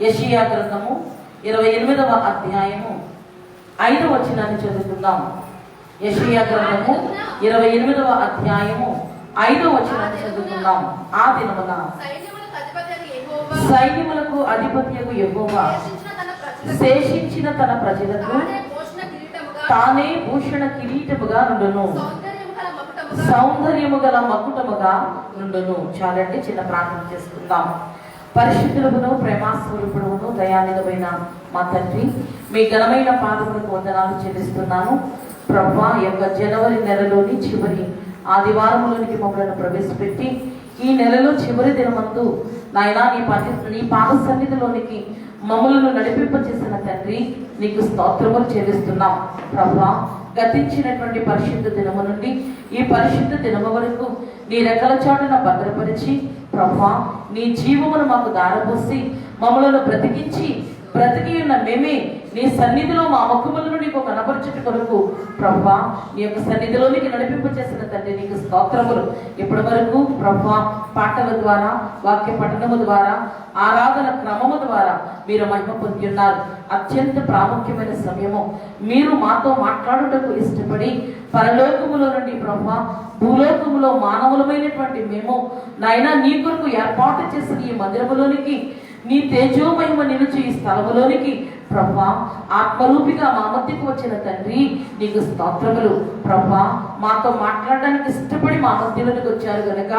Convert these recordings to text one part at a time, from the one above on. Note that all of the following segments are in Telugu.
యెషయా గ్రంథము 28వ అధ్యాయము 5వ వచనాన్ని చదువుకుందాం. యెషయా గ్రంథము 28వ అధ్యాయము 5వ వచనాన్ని చదువుకుందాం. ఆ దినమున సైన్యములకు అధిపత్యకు యెహోవా శేషించిన తన ప్రజలకు తానే భూషణ కిరీటముగా నుండును, సౌందర్యము గల మకుటముగా నుండును. చాలండి, చిన్న ప్రార్థన చేసుకుందాం. పరిశుద్ధులను, ప్రేమాస్వరూపుడును, దయానిధమైన మా తండ్రి, మీ ఘనమైన పాదములకు వందనాలు చెల్లిస్తున్నాను. ప్రభువా, ఈ యొక్క జనవరి నెలలోని చివరి ఆదివారంలోనికి మమ్మల్ని ప్రవేశపెట్టి ఈ నెలలో చివరి దినమందు నాయనా నీ పాద సన్నిధిలోనికి మమ్మలను నడిపింపచేసిన తండ్రి, నీకు స్తోత్రములు చెల్లిస్తున్నాం. ప్రభువా, గతించినటువంటి పరిశుద్ధ దినము నుండి ఈ పరిశుద్ధ దినము వరకు నీ రెక్కల చాటున భద్రపరిచి ప్రభువా, నీ జీవమును మాకు దారపోసి మమ్మలను బ్రతికి ఉన్న మేమే నీ సన్నిధిలో మా ముఖములను నీకు కనపరచుట కొరకు ప్రభువా, నీ యొక్క సన్నిధిలోనికి నడిపింప చేసిన తండ్రి, నీకు స్తోత్రములు. ఇప్పటి వరకు ప్రభువా, పాటల ద్వారా, వాక్య పఠనము ద్వారా, ఆరాధన క్రమము ద్వారా మీరు మహిమ పొంది ఉన్నారు. అత్యంత ప్రాముఖ్యమైన సమయము మీరు మాతో మాట్లాడుటకు ఇష్టపడి పరలోకములో నుండి ప్రభువా, భూలోకములో మానవులమైనటువంటి మేము నాయనా నీ కొరకు ఏర్పాటు చేసిన ఈ మందిరములోనికి, నీ తేజోమహిమ నిలిచి ఈ స్థలములోనికి ప్రభువా ఆత్మరూపిగా మా మధ్యకు వచ్చిన తండ్రి, నీకు స్తోత్రములు. ప్రభువా, మాతో మాట్లాడడానికి ఇష్టపడి మా మధ్యలోనికి వచ్చారు కనుక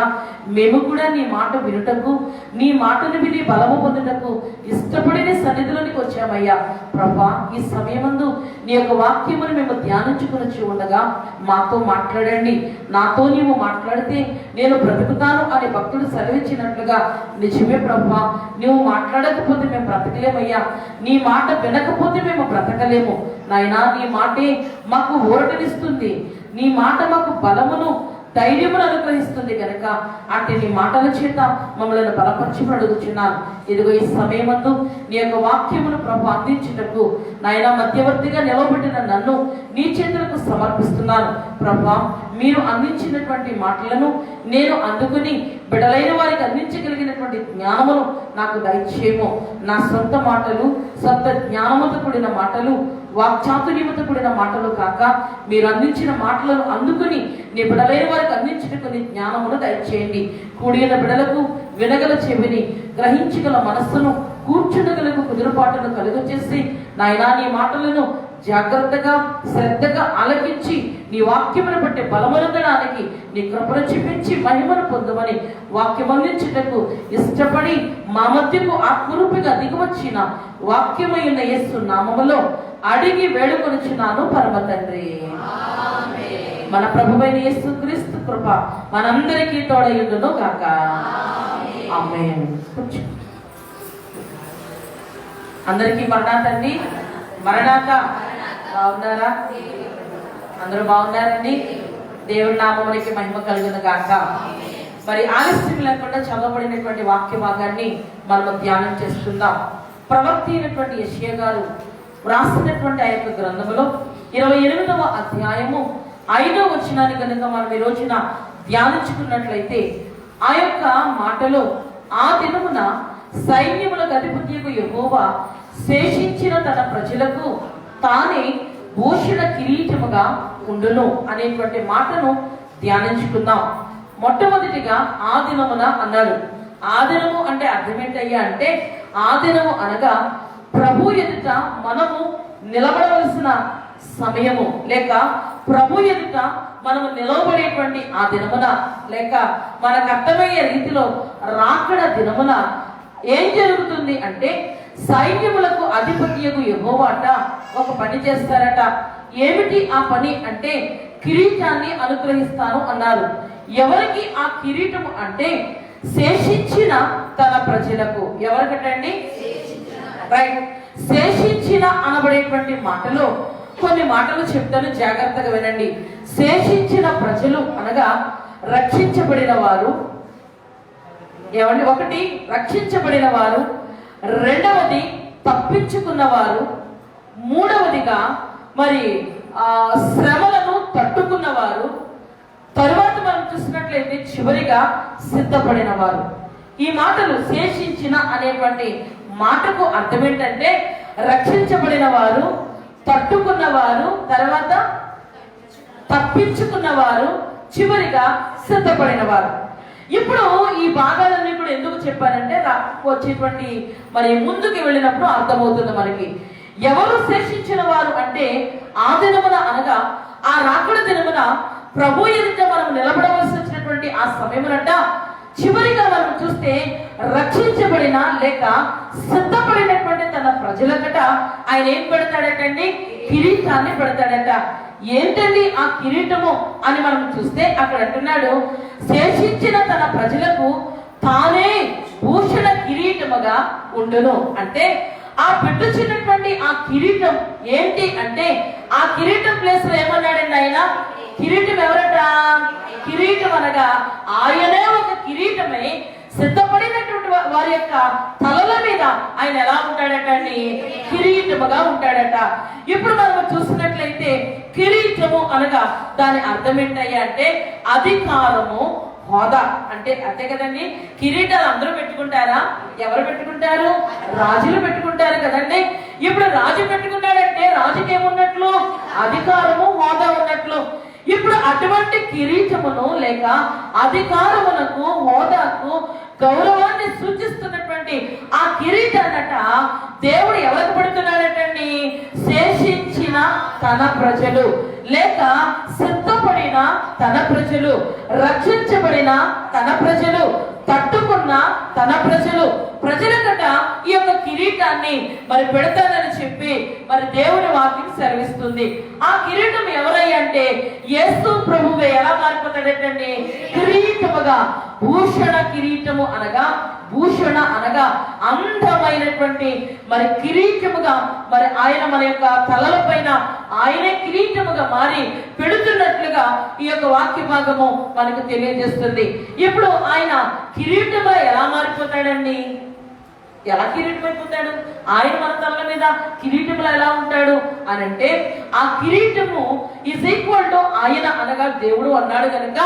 మేము కూడా నీ మాట వినుటకు, నీ మాటను విని బలము పొందుటకు ఇష్టపడి నీ సన్నిధిలోనికి వచ్చామయ్యా. ప్రభువా, ఈ సమయమందు నీ యొక్క వాక్యమును మేము ధ్యానించుకుని ఉండగా మాతో మాట్లాడండి. నాతో నీవు మాట్లాడితే నేను బ్రతుకుతాను అని భక్తుడు సెలవిచ్చినట్లుగా నిజమే ప్రభువా, నువ్వు మాట్లాడకపోతే మేము బ్రతకలేమయ్యా. నీ మాట వినకపోతే మేము బ్రతకలేము నాయనా. నీ మాటే మాకు ఊరటనిస్తుంది, నీ మాట మాకు బలమును, ధైర్యమును అనుగ్రహిస్తుంది కనుక అంటే నీ మాటల చేత మమ్మల్ని బలపరచుకుని అడుగుచున్నాను. ఇదిగో ఈ సమయమందు నీ యొక్క వాక్యమును ప్రభు అందించుటకు నాయన మధ్యవర్తిగా నిలబెట్టిన నన్ను నీ చేతులకు సమర్పిస్తున్నాను. ప్రభు, మీరు అందించినటువంటి మాటలను నేను అందుకుని బిడలైన వారికి అందించగలిగినటువంటి జ్ఞానమును నాకు దయచేయము. నా సొంత మాటలు, సొంత జ్ఞానముతో కూడిన మాటలు, వాక్చాతుర్యముతో కూడిన మాటలు కాక మీరు అందించిన మాటలను అందుకుని నీ బిడలైన వారికి అందించుటకు నీ జ్ఞానమును దయచేయండి. కూడిన బిడలకు వినగల చెవిని, గ్రహించగల మనస్సును, కూర్చుండగలకు కుదురుపాటును కలుగచేసి నాయనా నీ మాటలను జాగ్రత్తగా శ్రద్ధగా ఆలకించి నీ వాక్యమును బట్టి బలమొందడానికి నీ కృపను చూపించి మహిమను పొందమని వాక్యం అందించుటకు ఇష్టపడి మా మధ్యకు ఆత్మరూపిగా దిగివచ్చిన వాక్యమైన యేసు నామములో అడిగి వేడుకొనుచున్నాను పరమ తండ్రి. మన ప్రభువైన యేసు క్రీస్తు కృప మనందరికీ తోడయుండును గాక. ఆమేన్. అందరికీ మరణాతండి. మరణాత బాగున్నారా? అందరూ బాగున్నారండి? దేవుడి నామమునికి మహిమ కలుగును గాక. మరి ఆలస్యం లేకుండా చదవబడినటువంటి వాక్య భాగాన్ని మనం ధ్యానం చేస్తున్నాం. ప్రవక్త అయినటువంటి యెషయా గారు వ్రాసినటువంటి ఆ యొక్క గ్రంథములో 28వ అధ్యాయము 5వ వచనాన్ని కనుక మనం ఈ రోజున ధ్యానించుకున్నట్లయితే ఆ యొక్క మాటలో ఆ దినమున సైన్యములకు అధిపత్యకు యెహోవా శేషించిన తన ప్రజలకు తానే భూషణ కిరీటముగా ఉండును అనేటువంటి మాటను ధ్యానించుకుందాం. మొట్టమొదటిగా ఆ దినమున అన్నాడు. ఆ దినము అంటే అర్థం ఏంటయ్యా అంటే, ఆ దినము అనగా ప్రభు ఎదుట మనము నిలబడవలసిన సమయము, లేక ప్రభు ఎదుట మనము నిలవబడేటువంటి ఆ దినమున, లేక మనకు అర్థమయ్యే రీతిలో రాకడ దినమున ఏం జరుగుతుంది అంటే, సైన్యములకు అధిపత్యకు యెహోవాట ఒక పని చేస్తారట. ఏమిటి ఆ పని అంటే, కిరీటాన్ని అనుగ్రహిస్తాను అన్నారు. ఎవరికి ఆ కిరీటము అంటే, శేషించిన తన ప్రజలకు. ఎవరికటండి? రైట్. శేషించిన అనబడేటువంటి మాటలో కొన్ని మాటలు చెప్తాను, జాగ్రత్తగా వినండి. శేషించిన ప్రజలు అనగా రక్షించబడిన వారు. ఏమండి? ఒకటి రక్షించబడిన వారు, రెండవది తప్పించుకున్నవారు, మూడవదిగా మరి శ్రమలను తట్టుకున్నవారు, తరువాత మనం చూసినట్లయితే చివరిగా సిద్ధపడిన వారు. ఈ మాటలు శేషించిన అనేటువంటి మాటకు అర్థం ఏంటంటే రక్షించబడిన వారు, తట్టుకున్నవారు, తర్వాత తప్పించుకున్నవారు, చివరిగా సిద్ధపడిన వారు. ఇప్పుడు ఈ భాగాలన్నీ కూడా ఎందుకు చెప్పానంటే వచ్చేటువంటి మరి ముందుకు వెళ్ళినప్పుడు అర్థమవుతుంది మనకి. ఎవరు శేషించిన వారు అంటే ఆ దినమున అనగా ఆ రాకడ దినమున ప్రభు ఎదుట మనం నిలబడవలసి వచ్చినటువంటి ఆ సమయమునట చివరిగా మనం చూస్తే రక్షించబడిన లేక సిద్ధపడినటువంటి తన ప్రజలకట ఆయన ఏం పెడతాడటండి? కిరీటాన్ని పెడతాడట. ఏంటండి ఆ కిరీటము అని మనం చూస్తే అక్కడ అంటున్నాడు, శేషించిన తన ప్రజలకు తానే భూషణ కిరీటముగా ఉండును. అంటే ఆ పెట్టుచున్నటువంటి ఆ కిరీటం ఏంటి అంటే ఆ కిరీటం ప్లేస్ లో ఏమన్నాడండి ఆయన? కిరీటం ఎవరట? కిరీటం అనగా ఆయనే ఒక కిరీటమై సిద్ధపడినటువంటి వారి యొక్క తలల మీద ఆయన ఎలా ఉంటాడట అండి? కిరీటముగా ఉంటాడట. ఇప్పుడు మనం చూసినట్లయితే కిరీటము అనగా దాని అర్థం ఏంటయ్యా అంటే అధికారము, హోదా. అంటే అంతే కదండి. కిరీటాలు అందరూ పెట్టుకుంటారా? ఎవరు పెట్టుకుంటారు? రాజులు పెట్టుకుంటారు కదండి. ఇప్పుడు రాజు పెట్టుకున్నాడంటే రాజుకి ఏమున్నట్లు? అధికారము, హోదా ఉన్నట్లు. ఇప్పుడు అటువంటి కిరీటమును లేక అధికారమునకు, హోదాకు, గౌరవాన్ని సూచిస్తున్నటువంటి ఆ కిరీటాన్నట దేవుడు ఎవరికి పెడుతున్నాడటండి? శేషించిన తన ప్రజలు లేక సిద్ధపడిన తన ప్రజలు, రక్షించబడిన తన ప్రజలు, తట్టుకున్న తన ప్రజలకట ఈ యొక్క కిరీటాన్ని మరి పెడతానని చెప్పి మరి దేవుని వాక్యం సెలవిస్తుంది. ఆ కిరీటం ఎవరయ్యా అంటే యేసు ప్రభువే. ఎలా మారిపోతాడటండి? కిరీటముగా. భూషణ కిరీటము అనగా, భూషణ అనగా అందమైనటువంటి మరి కిరీటముగా మరి ఆయన మన యొక్క తలల పైన ఆయనే కిరీటముగా మారి పెడుతున్నట్లుగా ఈ యొక్క వాక్య భాగము మనకు తెలియజేస్తుంది. ఇప్పుడు ఆయన కిరీటముగా ఎలా మారిపోతాడండి? ఎలా కిరీటం అయిపోతాడు? ఆయన మన తలల మీద కిరీటములు ఎలా ఉంటాడు అని అంటే ఆ కిరీటము ఈజ్ ఈక్వల్ టు ఆయన అనగా దేవుడు అన్నాడు కనుక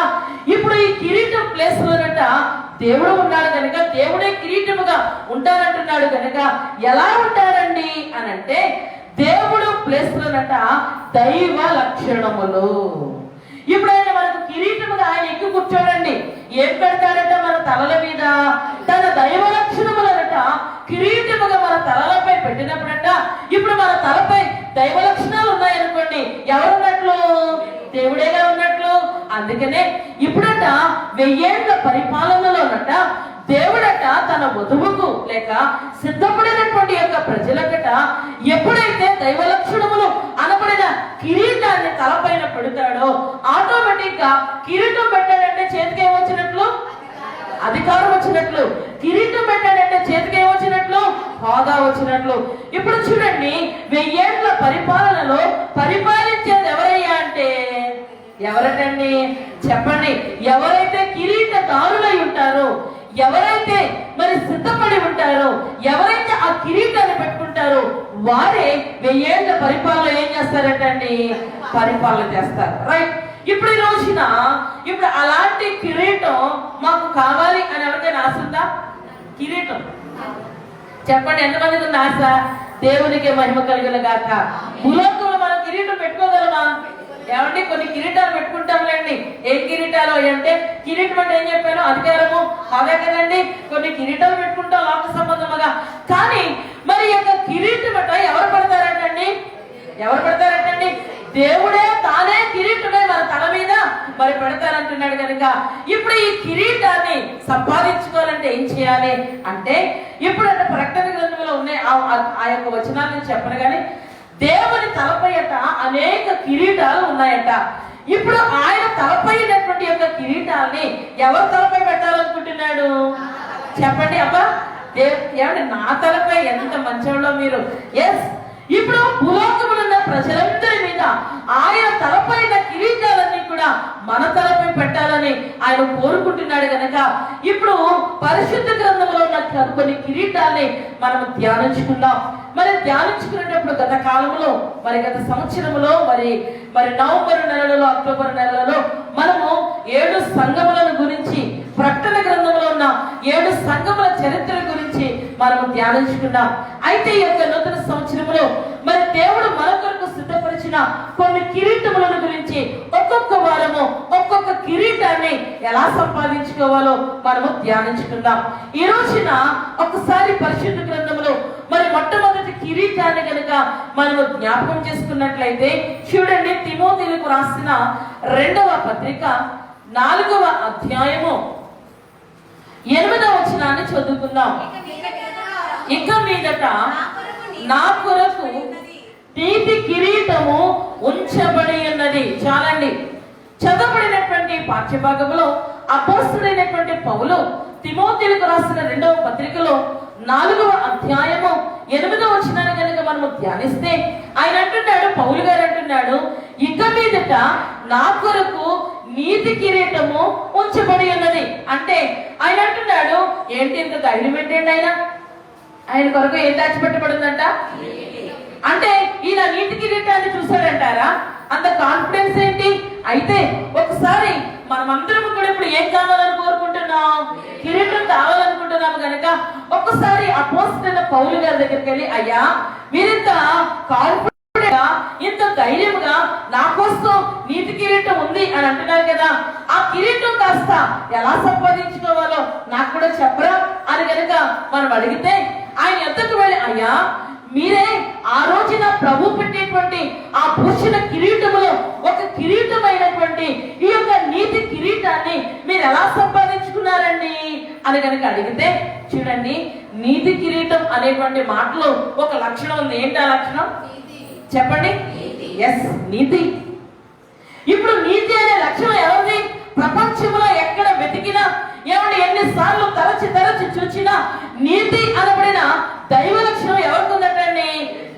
ఇప్పుడు ఈ కిరీటం ప్లేస్ లోనట దేవుడు ఉన్నాడు కనుక దేవుడే కిరీటముగా ఉంటానంటున్నాడు కనుక ఎలా ఉంటాడండి అని అంటే దేవుడు ప్లేస్ లోనట దైవ లక్షణములు. ఇప్పుడు ఆయన మనకు కిరీటముగా ఆయన ఎక్కి కూర్చోడండి. ఏం పెడతాడట మన తలల మీద? తన దైవ లక్షణములనట కిరీటముగా మన తలలపై పెట్టినప్పుడట ఇప్పుడు మన తలపై దైవ లక్షణాలు ఉన్నాయనుకోండి, ఎవరున్నట్లు? దేవుడేగా ఉన్నట్లు. అందుకనే ఇప్పుడట 1000 ఏళ్ల పరిపాలనలోనట దేవుడట తన వధువుకు లేక సిద్ధపడినటువంటి యొక్క ప్రజలకట ఎప్పుడైతే దైవ లక్షణములు అనబడిన కిరీటాన్ని తలపైన పెడతాడో ఆటోమేటిక్ గా కిరీటం పెట్టాడంటే చేతికి ఏమొచ్చినట్లు? అధికారం వచ్చినట్లు. కిరీటం పెట్టాడంటే చేతికి ఏమొచ్చినట్లు? హోదా వచ్చినట్లు. ఇప్పుడు చూడండి 1000 ఏళ్ల పరిపాలనలో పరిపాలించేది ఎవరయ్యా అంటే ఎవరటండి? చెప్పండి. ఎవరైతే కిరీటదారులై ఉంటారో, ఎవరైతే మరి సిద్ధపడి ఉంటారో, ఎవరైతే ఆ కిరీటాన్ని పెట్టుకుంటారో వారే 1000 ఏళ్ల పరిపాలన ఏం చేస్తారటండి? పరిపాలన చేస్తారు. రైట్. ఇప్పుడు ఈ రోజున ఇప్పుడు అలాంటి కిరీటం మాకు కావాలి అని ఎవరికైనా ఆశ ఉందా? కిరీటం చెప్పండి, ఎంతమందికి ఉంది ఆశ? దేవునికి మహిమ కలుగును గాక. భూలోకంలో మనం కిరీటం పెట్టుకోగలమా? ఏమండి కొన్ని కిరీటాలు పెట్టుకుంటాంలేండి. ఏం కిరీటాలు అంటే కిరీటం అంటే ఏం చెప్పాను? అధికారము, అదే కదండి. కొన్ని కిరీటాలు పెట్టుకుంటాం లోక సంబంధముగా. కానీ మరి యొక్క కిరీటం అట ఎవరు పెడతారటండి? ఎవరు పెడతారటండి? దేవుడే తానే కిరీటమే మన తల మీద మరి పెడతారంటున్నాడు కనుక ఇప్పుడు ఈ కిరీటాన్ని సంపాదించుకోవాలంటే ఏం చేయాలి అంటే ఇప్పుడు అంటే ప్రకటన గ్రంథంలో ఉన్నాయి ఆ యొక్క వచనాలను చెప్పను కానీ దేవుని తలపై అట అనేక కిరీటాలు ఉన్నాయట. ఇప్పుడు ఆయన తలపై ఉన్నటువంటి యొక్క కిరీటాన్ని ఎవరి తలపై పెట్టాలనుకుంటున్నాడు? చెప్పండి అబ్బా. ఏమంటే నా తలపై ఎంత మంచోళ్ళో మీరు. ఎస్. ఇప్పుడు భూలోకములో ఉన్న ప్రజలందరి మీద ఆయన తలపైన కిరీటాలన్నీ కూడా మన తలపై పెట్టాలని ఆయన కోరుకుంటున్నాడు కనుక ఇప్పుడు పరిశుద్ధ గ్రంథంలో ఉన్న కొన్ని కిరీటాల్ని మనం ధ్యానించుకుందాం. మరి ధ్యానించుకునేటప్పుడు గత కాలంలో మరి గత సంవత్సరంలో మరి నవంబర్ నెలలో అక్టోబర్ నెలలో మనము 7 సంఘములను గురించి ప్రకటన గ్రంథంలో ఉన్న 7 సంఘముల చరిత్ర గురించి గురించి మనము ధ్యానించుకున్నాం. అయితే ఈ యొక్క నూతన సంవత్సరంలో మరి దేవుడు మన కొరకు సిద్ధపరిచిన కొన్ని కిరీటములను గురించి ఒక్కొక్క వారము ఒక్కొక్క కిరీటాన్ని ఎలా సంపాదించుకోవాలో మనము ధ్యానించుకుందాం. ఈ రోజున ఒకసారి పరిశుద్ధ గ్రంథంలో మరి మొట్టమొదటి కిరీటాన్ని కనుక మనము జ్ఞాపకం చేసుకున్నట్లయితే చూడండి, తిమోథీయులకు రాసిన 2వ పత్రిక 4వ అధ్యాయము 8వ వచనాన్ని చదువుకుందాం. ఇక మీదట నా కొరకు నీతి కిరీటము ఉంచబడి ఉన్నది. చాలండి, చదవబడినటువంటి పాఠ్యభాగంలో అపోస్తలుడైనటువంటి పౌలు తిమోథీయులకు రాసిన 2వ పత్రికలో 4వ అధ్యాయము 8వ వచనాన్ని కనుక మనము ధ్యానిస్తే ఆయన అంటున్నాడు, పౌలు గారు అంటున్నాడు, ఇక మీదట నా కొరకు నీతి కిరీటము ఉంచబడి ఉన్నది. అంటే ఆయన అంటున్నాడు, ఏంటి ఇంత ధైర్యం ఏంటండి, ఆయన కొరకు ఏం దాచిపెట్టబడిందంట అంటే ఈయన నీతి కిరీటాన్ని చూశాడంటారా? అంత కాన్ఫిడెన్స్ ఏంటి? అయితే ఒకసారి మనమందరం కూడా ఇప్పుడు ఏం కావాలని కోరుకుంటున్నాం? కిరీటం కావాలనుకుంటున్నాము కనుక ఒక్కసారి అపోస్తలుడైన పౌలు గారి దగ్గరికి వెళ్ళి, అయ్యా మీరింత కాన్ఫిడెంట్ గా ఇంత ధైర్యంగా నా కోసం నీతి కిరీటం ఉంది అని అంటున్నారు కదా, ఆ కిరీటం కాస్త ఎలా సంపాదించుకోవాలో నాకు కూడా చెప్పరా అని కనుక మనం అడిగితే ఆయన ఎంతకు వెళ్ళి, అయ్యా మీరే ఆ రోజున ప్రభు పెట్టేటువంటి ఆ భూషణ కిరీటములో ఒక కిరీటమైనటువంటి ఈ యొక్క నీతి కిరీటాన్ని మీరు ఎలా సంపాదించుకున్నారండి అని కనుక అడిగితే, చూడండి, నీతి కిరీటం అనేటువంటి మాటలో ఒక లక్షణం ఉంది. ఏంటి ఆ లక్షణం చెప్పండి? ఎస్, నీతి. ఇప్పుడు నీతి అనే లక్షణం ఎవరిది? ప్రపంచంలో ఎక్కడ వెతికినా, ఏమంటే ఎన్నిసార్లు తరచి చూచినా నీతి అనబడిన దైవ లక్షణం ఎవరికి ఉందంటండి?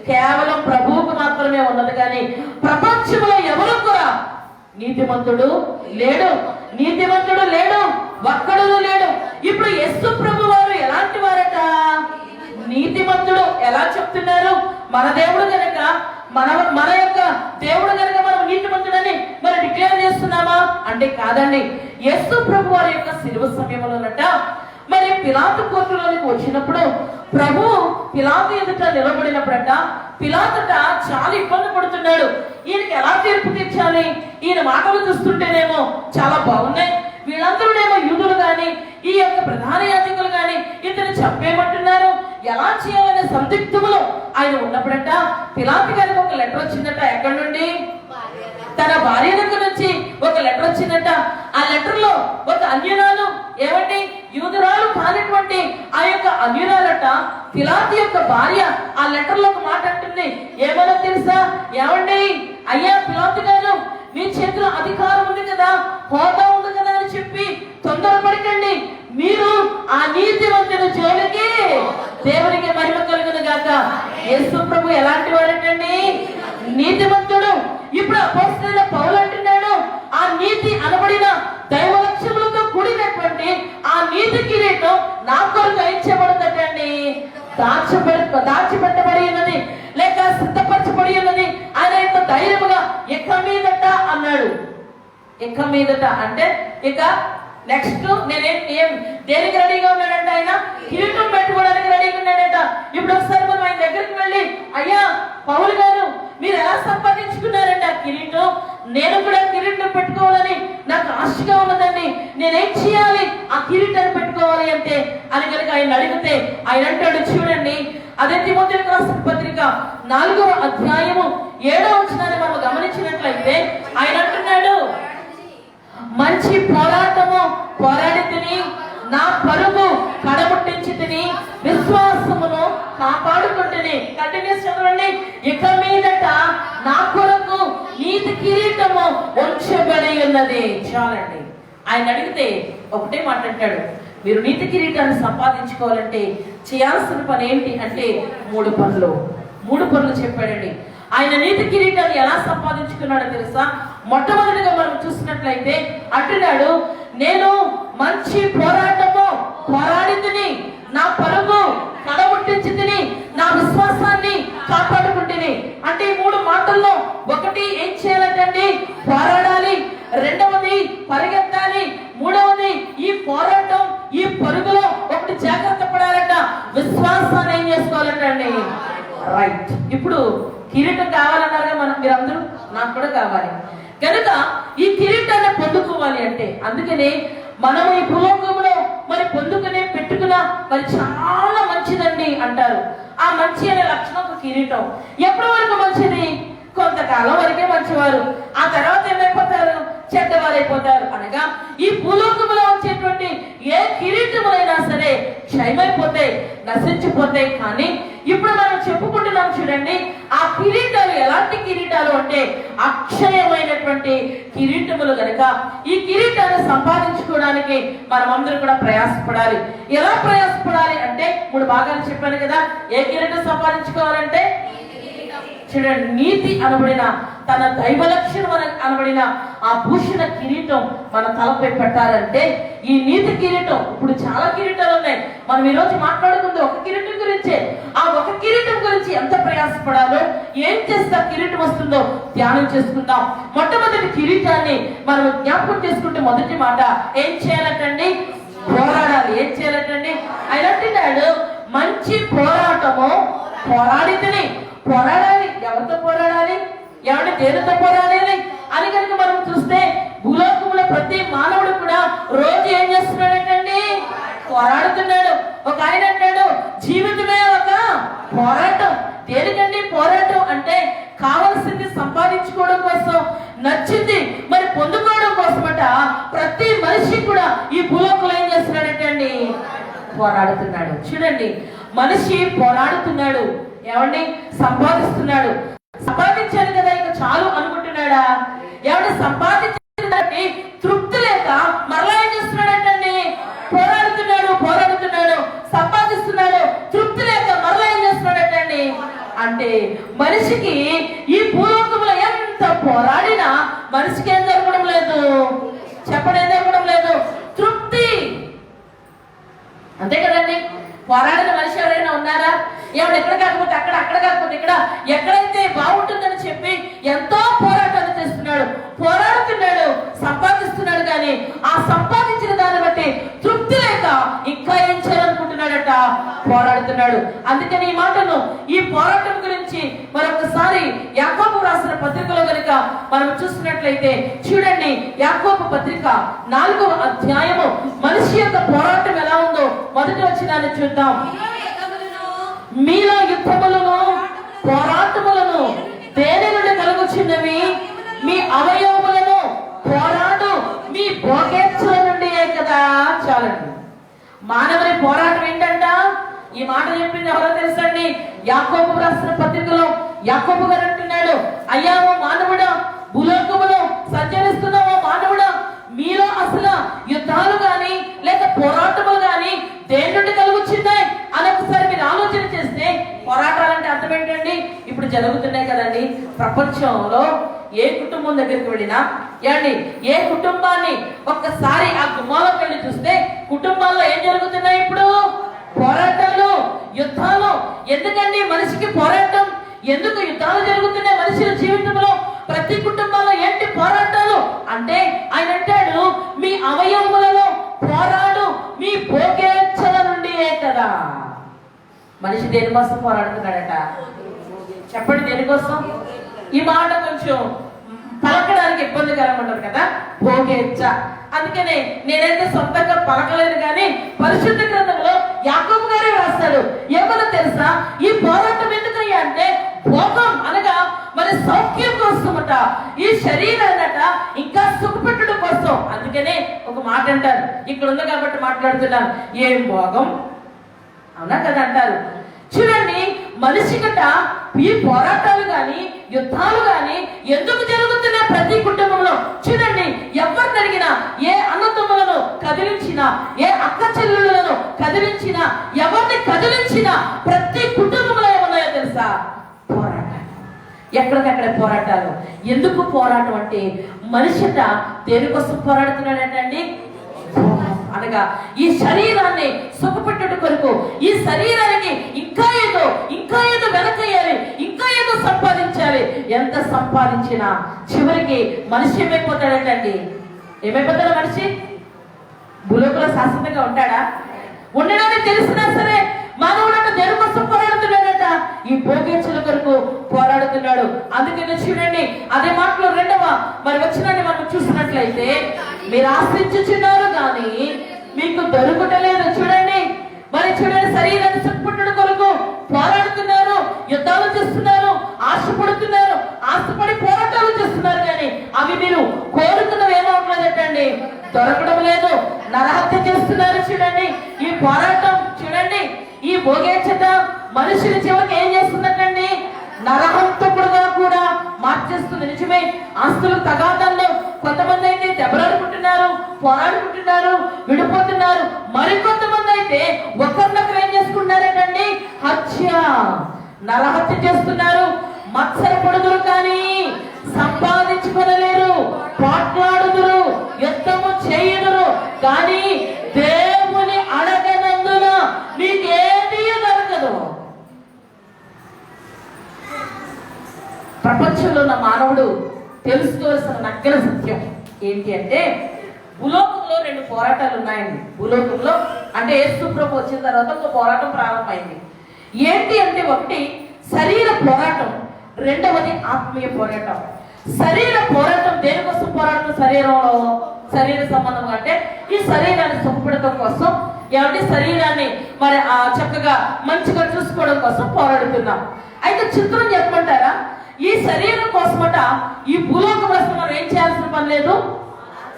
కేవలం ప్రభువుకు మాత్రమే ఉన్నది. కానీ ప్రపంచంలో ఎవరు కూడా నీతిమంతుడు లేడు, నీతిమంతుడు లేడు, ఒక్కడు లేడు. ఇప్పుడు యేసు ప్రభు వారు ఎలాంటి వారట? నీతిమంతుడు. ఎలా చెప్తున్నారు? మన దేవుడు కనుక మన యొక్క దేవుడు కనుక మనం నీతిమంతుడని మరి డిక్లేర్ చేస్తున్నామా అంటే కాదండి. యేసు ప్రభు వారి యొక్క శిలువ సమయంలోనట మరి పిలాతు కోర్టులోనికి వచ్చినప్పుడు ప్రభు పిలాతు ఎదుట నిలబడినప్పుడట పిలాతుట చాలా ఇబ్బంది పడుతున్నాడు. ఈయనకి ఎలా తీర్పు తీర్చాలి? ఈయన మాటలు చూస్తుంటేనేమో చాలా బాగున్నాయి, వీళ్ళందరూనేమో యూదులు గాని ఈ యొక్క ప్రధాన యాజకులు గాని ఇతను చంపేయమంటున్నారు, ఎలా చేయాలనే సందిగ్ధములో ఆయన ఉన్నప్పుడట పిలాతు గారికి ఒక లెటర్ వచ్చిందట. ఎక్కడి నుండి? తన భార్య దగ్గర నుంచి ఒక లెటర్ వచ్చిందట. ఆ లెటర్ లో ఒక అన్యురాలు, ఏమండి యూదురాలు కానిటువంటి ఆ యొక్క అన్యురాలట పిలాతు యొక్క భార్య ఆ లెటర్ లో ఒక మాట అంటుంది. ఏమన్నా తెలుసా? ఏమండి, అయ్యా పిలాతు గారు, మీ చేతిలో అధికారం ఉంది కదా, హోదా ఉంది కదా అని చెప్పి తొందరపడకండి, మీరు ఆ నీతివంతుల జోలికి దేవునికి మహిమ కలుగును గాక. యేసు ప్రభు ఎలాంటి వాడటండి? నీతివంతుడు. ఇప్పుడు అపోస్తలుడైన పౌలు అంటున్నాడు, ఆ నీతి అనబడిన దైవ లక్ష్యములతో కూడినటువంటి ఆ నీతి కిరీటం నా కొరకు ఇచ్చబడుతుందండి. దాచిపెట్టబడి ఉన్నది, లేక సిద్ధపరచబడి ఉన్నది. ఆయన ఎంత ధైర్యముగా ఇక మీదట అన్నాడు. ఇక మీదట అంటే ఇక నెక్స్ట్ నేనేం దేనికి రెడీగా ఉన్నాడంట? ఆయన కిరీటం పెట్టుకోవడానికి రెడీగా ఉన్నాడట. ఇప్పుడు ఒకసారి మనం ఆయన దగ్గరికి వెళ్ళి, అయ్యా పౌలు గారు, మీరు ఎలా సంపాదించుకున్నారండి ఆ కిరీటం? నేను కూడా కిరీటం పెట్టుకోవాలని నాకు ఆశగా ఉన్నదండి, నేనేం చేయాలి ఆ కిరీటాన్ని పెట్టుకోవాలి అంటే అని కనుక ఆయన అడిగితే ఆయన అంటాడు, చూడండి, అదే తిమోథీయులకు రాసిన పత్రిక 4వ అధ్యాయము 7వ వచనాన్ని మనం గమనించినట్లయితే ఆయన అంటున్నాడు, మంచి పోరాటము పోరాడి తిని, నా పరుగు కడముట్టించి తిని, విశ్వాసమును కాపాడుకుంటుని. కంటిన్యూస్ చదవండి. ఇక మీదట నా కొరకు నీతి కిరీటము ఉంచబడి ఉన్నది. చాలండి. ఆయన అడిగితే ఒకటే మాట అంటాడు, మీరు నీతి కిరీటాన్ని సంపాదించుకోవాలంటే చేయాల్సిన పని ఏంటి అంటే 3 పనులు చెప్పాడండి. ఆయన నీతి కిరీటాన్ని ఎలా సంపాదించుకున్నాడో తెలుసా? మొట్టమొదటిగా మనం చూసినట్లయితే అంటున్నాడు, నేను మంచి పోరాటము పోరాడి తిని, నా పరుగు కడముట్టించి తిని, నా విశ్వాసాన్ని కాపాడుకుంటుని. అంటే ఈ 3 మాటల్లో ఒకటి ఏం చేయాలంటే పోరాడాలి, రెండవది పరిగెత్తాలి, మూడవది ఈ పోరాటం ఈ పరుగులో ఒకటి జాగ్రత్త పడాలట, రైట్. ఇప్పుడు కిరీటం కావాలన్నారుగా మీరందరూ, నాకు కూడా కావాలి కనుక ఈ కిరీటాన్ని పొందుకోవాలి అంటే, అందుకనే మనం ఈ భూలోకంలో మరి పొందుకునే పెట్టుకున్న మరి చాలా మంచిదండి అంటారు. ఆ మంచి అనే లక్షణం ఒక కిరీటం. ఎప్పటి వరకు మంచిది? కొంతకాలం వరకే మంచివారు, ఆ తర్వాత ఏమైపోతారు? చెడ్డవారైపోతారు. అనగా ఈ భూలోకంలో వచ్చేటువంటి ఏ కిరీటములైనా సరే క్షయమైపోతాయి, నశించిపోతాయి. కానీ ఇప్పుడు మనం చెప్పుకుంటున్నాం చూడండి, ఆ కిరీటాలు ఎలాంటి కిరీటాలు అంటే అక్షయమైనటువంటి కిరీటములు. కనుక ఈ కిరీటాన్ని సంపాదించుకోవడానికి మనం అందరూ కూడా ప్రయాసపడాలి. ఎలా ప్రయాసపడాలి అంటే 3 భాగాలు చెప్పాను కదా. ఏ కిరీటం సంపాదించుకోవాలంటే చూడండి, నీతి అనబడిన తన దైవ లక్షణం అనబడిన ఆ భూషణ కిరీటం మన తలపై పెట్టాలంటే ఈ నీతి కిరీటం. ఇప్పుడు చాలా కిరీటాలు ఉన్నాయి. మనం ఈరోజు మాట్లాడుకుంది ఒక కిరీటం గురించే. ఆ ఒక కిరీటం గురించి ఎంత ప్రయాసపడాలో, ఏం చేస్తే కిరీటం వస్తుందో ధ్యానం చేసుకుందాం. మొట్టమొదటి కిరీటాన్ని మనం జ్ఞాపకం చేసుకుంటే మొదటి మాట ఏం చేయాలంటండి? పోరాడాలి. ఏం చేయాలంటండి? ఆయన అంటున్నాడు, మంచి పోరాటము పోరాడితేనే. పోరాడాలి. ఎవరితో పోరాడాలి? ఎవరి దేనితో పోరాడాలి అని కనుక మనం చూస్తే భూలోకంలో ప్రతి మానవుడు కూడా రోజు ఏం చేస్తున్నాడంటండి? పోరాడుతున్నాడు. ఒక ఆయన అంటాడు, జీవితమే ఒక పోరాటం. దేనికండి పోరాటం అంటే? కావలసింది సంపాదించుకోవడం కోసం, నచ్చింది మరి పొందుకోవడం కోసమట ప్రతి మనిషి కూడా ఈ భూలోకంలో ఏం చేస్తున్నాడంటండి? పోరాడుతున్నాడు. చూడండి, మనిషి పోరాడుతున్నాడు. ఏమండి? సంపాదిస్తున్నాడు. సంపాదించాడు కదా ఇక చాలు అనుకుంటున్నాడా? ఏమంటే సంపాదించడానికి తృప్తి లేక మరలా ఏం చేస్తున్నాడంటండి? పోరాడుతున్నాడు, సంపాదిస్తున్నాడు. తృప్తి లేక మరలా ఏం చేస్తున్నాడంటండి? అంటే మనిషికి ఈ భూలోకంలో ఎంత పోరాడినా మనిషికి ఏం జరగడం లేదు? చెప్పడం ఏం జరగడం లేదు? తృప్తి. అంతే కదండి. పోరాడిన మనిషి ఎవరైనా ఉన్నారా? ఏమైనా ఎక్కడ కాకపోతే అక్కడ, అక్కడ కాకపోతే ఇక్కడ, ఎక్కడైతే బాగుంటుందని చెప్పి ఎంతో పోరాటాలు చేస్తున్నాడు, పోరాడుతున్నాడు, సంపాదిస్తున్నాడు. కానీ ఆ సంపాదించిన దాన్ని బట్టి తృప్తి లేక ఇంకా ఏం చేయాలనుకుంటున్నాడట? పోరాడుతున్నాడు. అందుకని ఈ మాటను, ఈ పోరాటం గురించి మరొకసారి యాకోబు రాసిన పత్రికలో కనుక మనం చూసినట్లయితే చూడండి, యాకోబు పత్రిక 4వ అధ్యాయము మనిషి యొక్క పోరాటం ఎలా ఉందో మొదటి వచనాన్ని చూద్దాం. మీలో యుద్ధములను పోరాటములను దేని నుండి కలుగుచున్నవి? మీ అవయవములను పోరాడు మీ భోగేచ్ఛల నుండి కదా. చాలండి. మానవుని పోరాటం ఏంటంట? ఈ మాట చెప్పింది ఎవరో తెలుసండి? యాకోబు రాసిన పత్రికలో యాకోబు గారు అంటున్నాడు, అయ్యా ఓ మానవుడా, భూలోకములో సంచరిస్తున్నావో మానవుడా, మీలో అసలు యుద్ధాలు గాని లేక పోరాటములు గాని దేని నుండి కలుగుచున్నాయి అని ఒకసారి మీరు ఆలోచన చేస్తే, పోరాటాలంటే అర్థం ఏంటండి? ఇప్పుడు జరుగుతున్నాయి కదండి ప్రపంచంలో. ఏ కుటుంబం దగ్గరికి వెళ్ళినా, ఏమండి, ఏ కుటుంబాన్ని ఒక్కసారి ఆ గుమ్మాలోకి వెళ్ళి చూస్తే కుటుంబాల్లో ఏం జరుగుతున్నాయి? ఇప్పుడు పోరాటాలు, యుద్ధాలు. ఎందుకండి మనిషికి పోరాటం? ఎందుకు యుద్ధాలు జరుగుతున్నాయి మనుషుల జీవితంలో? ప్రతి కుటుంబంలో ఏంటి పోరాటాలు అంటే? ఆయన అంటాడు, మీ అవయవములలో పోరాడు మీ భోగేచ్ఛల నుండి కదా. మనిషి దేనికోసం పోరాడుతున్నాడట? చెప్పండి, దేనికోసం? ఈ మాట కొంచెం పలకడానికి ఇబ్బందికరంగా ఉంటుంది కదా, భోగేచ్ఛ. అందుకనే నేనైతే సొంతంగా పలకలేదు, కానీ పరిశుద్ధ గ్రంథంలో యాకోబు గారే రాస్తాడు. ఏమన్నా తెలుసా? ఈ పోరాటం ఎందుకయ్యా అంటే భోగం అనగా మరి సౌఖ్యం కోసమట, ఈ శరీరాన్నట ఇంకా సుఖపెట్టడం కోసం. అందుకనే ఒక మాట అంటారు, ఇక్కడ ఉంది కాబట్టి మాట్లాడుతున్నాను, ఏం భోగం అవునా కదా అంటారు. చూడండి, మనిషికట ఈ పోరాటాలు గాని యుద్ధాలు గాని ఎందుకు జరుగుతున్నాయి ప్రతి కుటుంబంలో? చూడండి, ఎవరు జరిగినా, ఏ అన్నదమ్ములను కదిలించినా, ఏ అక్క చెల్లెలను కదిలించినా, ఎవరిని కదిలించినా ప్రతి కుటుంబంలో ఏమన్నాయో తెలుసా? పోరాటాలు. ఎక్కడికక్కడ పోరాటాలు. ఎందుకు పోరాటం అంటే మనిషిట దేనికోసం పోరాడుతున్నాడంటండి? అనగా ఈ శరీరాన్ని సుఖపెట్టుట కొరకు, ఈ శరీరానికి ఇంకా ఏదో వెనకయ్యాలి, ఇంకా ఏదో సంపాదించాలి. ఎంత సంపాదించినా చివరికి మనిషి ఏమైపోతాడంటండి? ఏమైపోతాడు మనిషి? భూలోకంలో శాశ్వతంగా ఉంటాడా? ఉండడానికి తెలిసినా సరే మానవుడు దేనికోసం పోరాడుతున్నాడట? భోగేచ్చుల కొరకు పోరాడుతున్నాడు. అందుకని చూడండి అదే మాటలో రెండవ వచనాన్ని మనం చూసినట్లయితే, మీరు ఆశించుచున్నారు కానీ మీకు దొరుకుటలేదు. చూడండి చూడండి, శరీరాన్ని సుఖపుట్టుడు కొరకు పోరాడుతున్నారు, యుద్ధాలు చేస్తున్నారు, ఆశపడుతున్నారు, ఆశపడి పోరాటాలు చేస్తున్నారు, కానీ అవి మీరు కోరుకున్నవి ఏమవుతుందంటండి, దొరకడం లేదు. నరహత్య చేస్తున్నారు. చూడండి ఈ పోరాటం, చూడండి ఈ భోగేచ్ఛత మనుషుల చివరికి ఏం చేస్తుందంటండి, నరహంతకుడుగా కూడా మార్చేస్తుంది. నిజమే, ఆస్తులు తగాదాల్లో కొంతమంది అయితే దెబ్బలాడుకుంటున్నారు, పోరాడుకుంటున్నారు, విడిపోతున్నారు. మరికొంతమంది అయితే ఒకరినొకరు ఏం చేసుకుంటున్నారంటండి, నరహత్య చేస్తున్నారు. మత్సరపడుదురు కానీ సంపాదించుకోలేరు, పోట్లాడుదురు, యుద్ధము చేయుదురు కానీ దేవుని అడగనందున మీకేమీ దొరకదు. ప్రపంచంలో ఉన్న మానవుడు తెలుసుకోవాల్సిన నగ్గర సత్యం ఏంటి అంటే, భూలోకంలో 2 పోరాటాలు ఉన్నాయండి. భూలోకంలో అంటే యేసు ప్రభు వచ్చిన తర్వాత ఒక పోరాటం ప్రారంభమైంది. ఏంటి అంటే, ఒకటి శరీర పోరాటం, రెండవది ఆత్మీయ పోరాటం. శరీర పోరాటం దేనికోసం పోరాటం? శరీర సంబంధం అంటే ఈ శరీరాన్ని సుఖపడటం కోసం, ఏమంటే శరీరాన్ని చక్కగా మంచిగా చూసుకోవడం కోసం పోరాడుతున్నాం. అయితే చిత్రం చెప్పమంటారా, ఈ శరీరం కోసమట ఈ భూలోకంలో మనం ఏం చేయాల్సిన పని లేదు,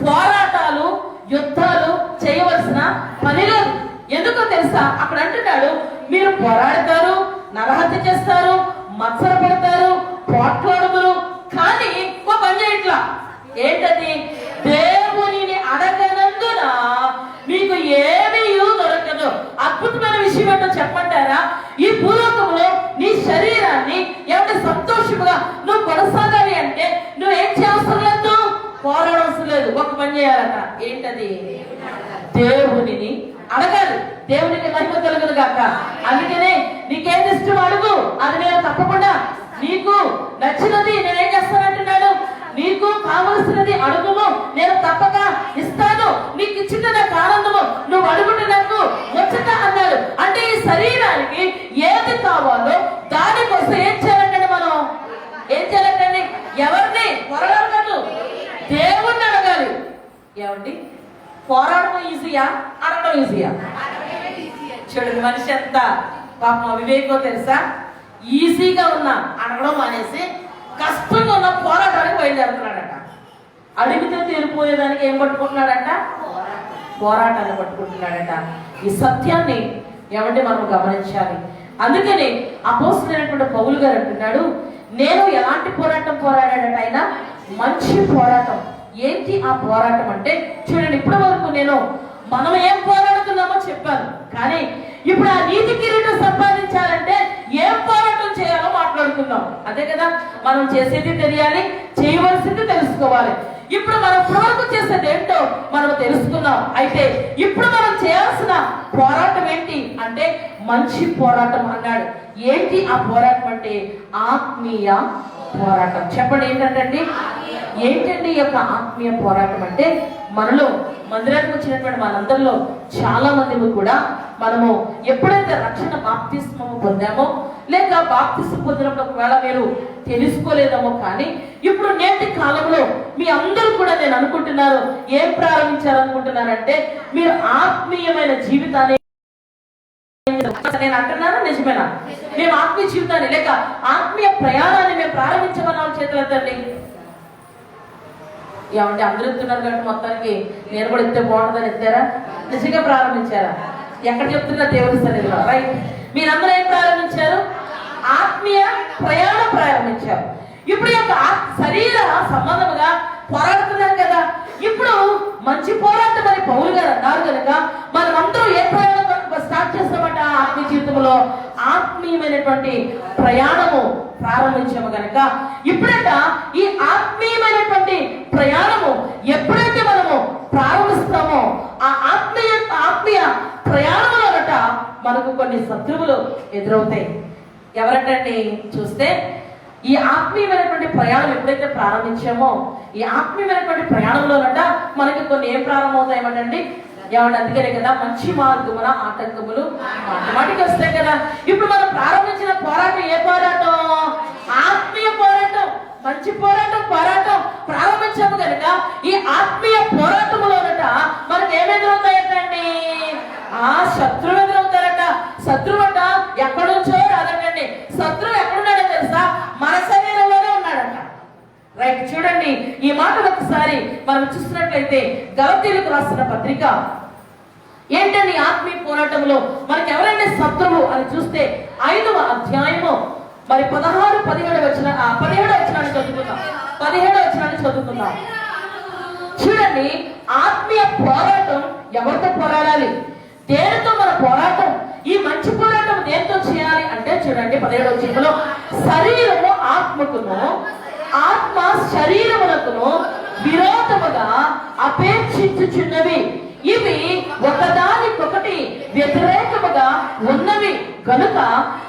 పోరాటాలు యుద్ధాలు చేయవలసిన పని లేదు. ఎందుకో తెలుసా, అక్కడ అంటున్నాడు మీరు పోరాడతారు, నరహత్య చేస్తారు, మత్సర పడతారు, పోట్లాడుతారు, కానీ ఒక పని చేయట్లా. ఏంటది? దేవునిని అడగనందున మీకు ఏమీ దొరకదు. అద్భుతమైన విషయం ఏంటో చెప్పంటారా, ఈ భూలోకంలో నీ శరీరాన్ని ఏమంటే సంతోషముగా నువ్వు కొనసాగాలి అంటే నువ్వు ఏం చేయవసరం లేదు, పోరాడవసరం లేదు. ఒక పని చేయాలట. ఏంటది? దేవునిని అడగాలి. దేవునికి మహిమ కలుగును గాక. అందుకనే నీకేం ఇష్టం అడుగు, అది నేను తప్పకుండా నీకు నచ్చినది నేనేం చేస్తానంటున్నాడు, నీకు కావలసినది అడుగును, నేను తప్పక ఇస్తాను. నీకు ఇచ్చిన నాకు ఆనందము, నువ్వు అడుగుంటే నాకు ముచ్చట అన్నాడు. అంటే ఈ శరీరానికి ఏది కావాలో దానికోసం ఏం చేయాలంటే మనం ఏం చేయాలంటే ఎవరిని పోరాడగలదు, దేవుణ్ణి అడగాలి. ఏమండి, పోరాడడం ఈజీయా, అడగడం ఈజీయా? చూడండి మనిషి ఎంత పాపం వివేకో తెలుసా, ఈజీగా ఉన్నా అడగడం మానేసి కష్టంగా ఉన్న పోరాటానికి బయలుదేరుతున్నాడట. అడిగితే తీరిపోయేదానికి ఏం పట్టుకుంటున్నాడట, పోరాటాన్ని పట్టుకుంటున్నాడట. ఈ సత్యాన్ని ఏమంటే మనం గమనించాలి. అందుకని అపోస్తలుడైనటువంటి పౌలు గారు అంటున్నాడు, నేను ఎలాంటి పోరాటం పోరాడాడట, ఆయన మంచి పోరాటం. ఏంటి ఆ పోరాటం అంటే, చూడండి ఇప్పటి వరకు మనం ఏం పోరాడుతున్నామో చెప్పాను, కానీ ఇప్పుడు ఆ నీతి కిరీటం సంపాదించాలంటే ఏం పోరాటం చేయాలో మాట్లాడుకుందాం. అదే కదా, మనం చేసేది తెలియాలి, చేయవలసింది తెలుసుకోవాలి. ఇప్పుడు మనం ఇప్పటివరకు చేసేది ఏంటో మనం తెలుసుకున్నాం. అయితే ఇప్పుడు మనం చేయాల్సిన పోరాటం ఏంటి అంటే మంచి పోరాటం అన్నాడు. ఏంటి ఆ పోరాటం అంటే ఆత్మీయ పోరాటం. చెప్పండి ఏంటంటే, ఏంటండి ఈ యొక్క ఆత్మీయ పోరాటం అంటే, మనలో మందిరానికి వచ్చినటువంటి మనందరిలో చాలా మంది కూడా మనము ఎప్పుడైతే రక్షణ బాప్తిస్మము పొందామో, లేక బాప్తిస్మం పొందినప్పుడు ఒకవేళ మీరు తెలుసుకోలేదేమో, కానీ ఇప్పుడు నేటి కాలంలో మీ అందరూ కూడా నేను అనుకుంటున్నారు ఏం ప్రారంభించాలనుకుంటున్నారంటే, మీరు ఆత్మీయమైన జీవితాన్ని, నేను అంటున్నాను నిజమేనా, మేము ఆత్మీయ జీవితాన్ని లేక ఆత్మీయ ప్రయాణాన్ని మేము ప్రారంభించమన్నాం. చేతులెత్తండి. ఏమంటే అందరూ ఎత్తున్నారు కాబట్టి మొత్తానికి నేను కూడా ఎత్తే బాగుంటుందని ఎత్తారా? నిజంగా ప్రారంభించారా? ఎక్కడ చెప్తున్నా దేవుడి సన్నిధిలో, రైట్? మీరందరూ ఏం ప్రారంభించారు? ఆత్మీయ ప్రయాణం ప్రారంభించారు. ఇప్పుడు యొక్క శరీర సంబంధముగా పోరాడుతున్నారు కదా. ఇప్పుడు మంచి పోరాటం అని పౌలు గారు అన్నారు కనుక మనం అందరూ ఏ ప్రయాణం స్టార్ట్ చేస్తామంట, ఆత్మీయ జీవితంలో ఆత్మీయమైనటువంటి ప్రయాణము ప్రారంభించాము కనుక ఇప్పుడట ఈ ఆత్మీయమైనటువంటి ప్రయాణము ఎప్పుడైతే మనము ప్రారంభిస్తామో ఆ ఆత్మీయ ప్రయాణంలోనట మనకు కొన్ని శత్రువులు ఎదురవుతాయి. ఎవరంటండి చూస్తే, ఈ ఆత్మీయమైనటువంటి ప్రయాణం ఎప్పుడైతే ప్రారంభించామో ఈ ఆత్మీయమైనటువంటి ప్రయాణంలోనట మనకి కొన్ని ఏం ప్రారంభమవుతాయేమంటండి, ఏమంటే అందుకనే కదా మంచి మార్గమున ఆటంకములు మాటిమాటికి వస్తాయి కదా. ఇప్పుడు మనం ప్రారంభించిన పోరాటం ఏ పోరాటం ఈ ఆత్మీయ పోరాటంలోనట మనకి ఏమెదురవుతాయటండి? శత్రువు ఎదురవుతారట. శత్రువు అట ఎక్కడి నుంచో రాదటండి. శత్రువు ఎక్కడున్నాడో తెలుసా? మన శరీరంలోనే ఉన్నాడట. రైట్, చూడండి ఈ మాటలు ఒకసారి మనం చూసినట్లయితే గలతీయులకు రాసిన పత్రిక ఏంటండి ఆత్మీయ పోరాటంలో మనకి ఎవరైనా శత్రువు అని చూస్తే 5వ అధ్యాయము మరి 17 వచనాన్ని చదువుకుందాం. చూడండి, ఆత్మీయ పోరాటం ఎవరితో పోరాడాలి? దేనితో మన పోరాటం? ఈ మంచి పోరాటం దేనితో చేయాలి అంటే చూడండి 17వ వచనంలో, శరీరము ఆత్మకును ఆత్మ శరీరమునకును విరోధముగా అపేక్షించుచున్నవి, ఇవి ఒకదానికొకటి వ్యతిరేకముగా ఉన్నవి కనుక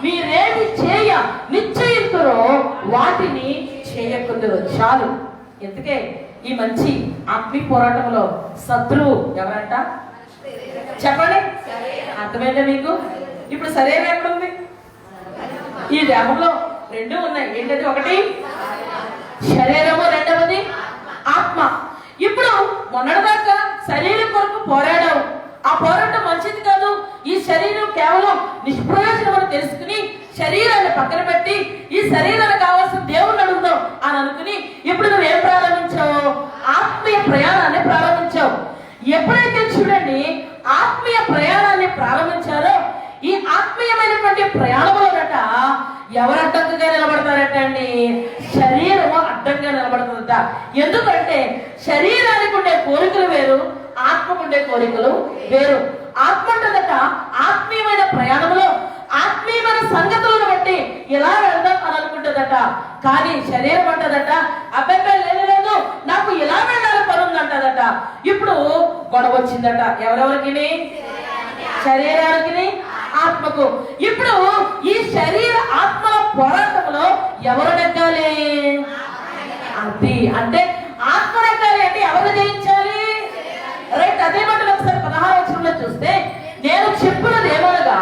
మీరేమి చేయ నిశ్చయింతురో వాటిని చేయకుందరు. చాలు. ఎందుకే ఈ మంచి ఆత్మీయ పోరాటంలో శత్రువు ఎవరంట? చెప్పండి, అర్థమైందా మీకు? ఇప్పుడు శరీరం ఎక్కడుంది? ఈ దేహంలో 2 ఉన్నాయి. ఏంటంటే ఒకటి శరీరము, రెండవది ఆత్మ. ఇప్పుడు మొన్నటిదాకా శరీరం కొరకు పోరాడావు. ఆ పోరాటం మంచిది కాదు. ఈ శరీరం కేవలం నిష్ప్రయోజనం అని తెలుసుకుని శరీరాన్ని పక్కన పెట్టి ఈ శరీరానికి కావాల్సిన దేవుణ్ణి అడుగుదాం అని అనుకుని ఇప్పుడు నువ్వు ఏం ప్రారంభించావు? ఆత్మీయ ప్రయాణాన్ని ప్రారంభించావు. ఎప్పుడైతే చూడండి ఆత్మీయ ప్రయాణాన్ని ప్రారంభించారో ఈ ఆత్మీయమైనటువంటి ప్రయాణంలోనట ఎవరు అడ్డంగా నిలబడతారట అండి? శరీరము అడ్డంగా నిలబడుతుందట. ఎందుకంటే శరీరానికి ఉండే కోరికలు వేరు, ఆత్మకు ఉండే కోరికలు వేరు. ఆత్మ అంటదట ఆత్మీయమైన ప్రయాణంలో ఆత్మీయమైన సంగతులను బట్టి ఎలా వెళ్దాం అని అనుకుంటుందట. కానీ శరీరం అంటదట అబ్బాయి లేదు, నాకు ఎలా వెళ్ళాలి పని ఉందంటదట. ఇప్పుడు గొడవ వచ్చిందట ఎవరెవరికి? శరీరానికి, ఆత్మకు. ఇప్పుడు ఈ శరీర ఆత్మల పోరాటంలో ఎవరు నెగ్గాలి? అది అంటే ఆత్మ నెగ్గాలి అంటే ఎవరు జయించాలి? రైట్, అదే మాటలు ఒకసారి 16వ వచనంలో చూస్తే, నేను చెప్పినది ఏమనగా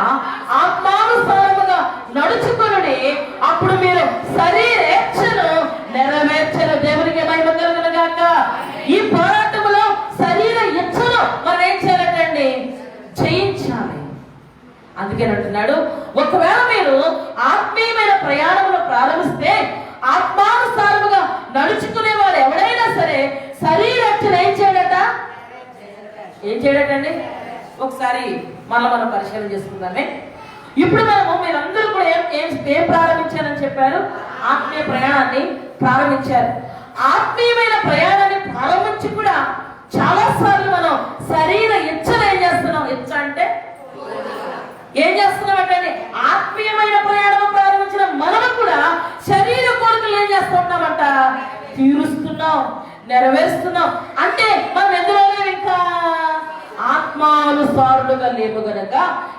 ఆత్మానుసారముగా నడుచుకుని అప్పుడు మీరు శరీరేచ్ఛను నెరవేర్చరు. దేవునికి మహిమ కలుగును గాక. ఈ పోరాటంలో శరీర ఇచ్ఛను మనం ఏం చేయాలండి? జయించాలి. అందుకే అంటున్నాడు, ఒకవేళ మీరు ఆత్మీయమైన ప్రయాణంలో ప్రారంభిస్తే ఆత్మానుసారముగా నడుచుకునే వారు ఎవరైనా సరే శరీరక్షణ ఏం చేయడటండి? ఒకసారి మనం పరిశీలన చేసుకుందామే. ఇప్పుడు మీరందరూ కూడా ఏం ప్రారంభించారని చెప్పారు? ఆత్మీయ ప్రయాణాన్ని ప్రారంభించారు. ఆత్మీయమైన ప్రయాణాన్ని ప్రారంభించి కూడా చాలా సార్లు మనం శరీర ఇచ్చను ఏం చేస్తున్నాం? ఇచ్చ అంటే ఏం చేస్తున్నాం అంటే ఆత్మీయమైన ప్రయాణం ప్రారంభించిన మనం కూడా శరీర కోరికలు ఏం చేస్తున్నామంట? తీరుస్తున్నాం, నెరవేరుస్తున్నాం. అంటే మనం ఎందులో ఇంకా ఆత్మానుసారులుగా లేవు గనక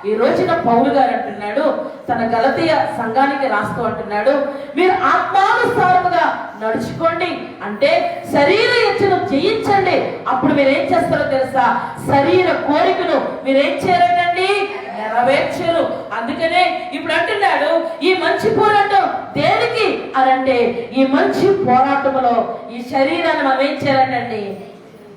ఈ రోజున పౌలు గారు అంటున్నాడు, తన గలతీయ సంఘానికి రాస్తూ అంటున్నాడు, మీరు ఆత్మానుసారముగా నడుచుకోండి. అంటే శరీర ఇచ్చను జయించండి. అప్పుడు మీరేం చేస్తారో తెలుసా? శరీర కోరికను మీరేం చేయాలండి? నెరవేర్చరు. అందుకనే ఇప్పుడు అంటున్నాడు, ఈ మంచి పోరాటం దేనికి అనంటే ఈ మంచి పోరాటంలో ఈ శరీరాన్ని మనం ఏం చేయాలండి?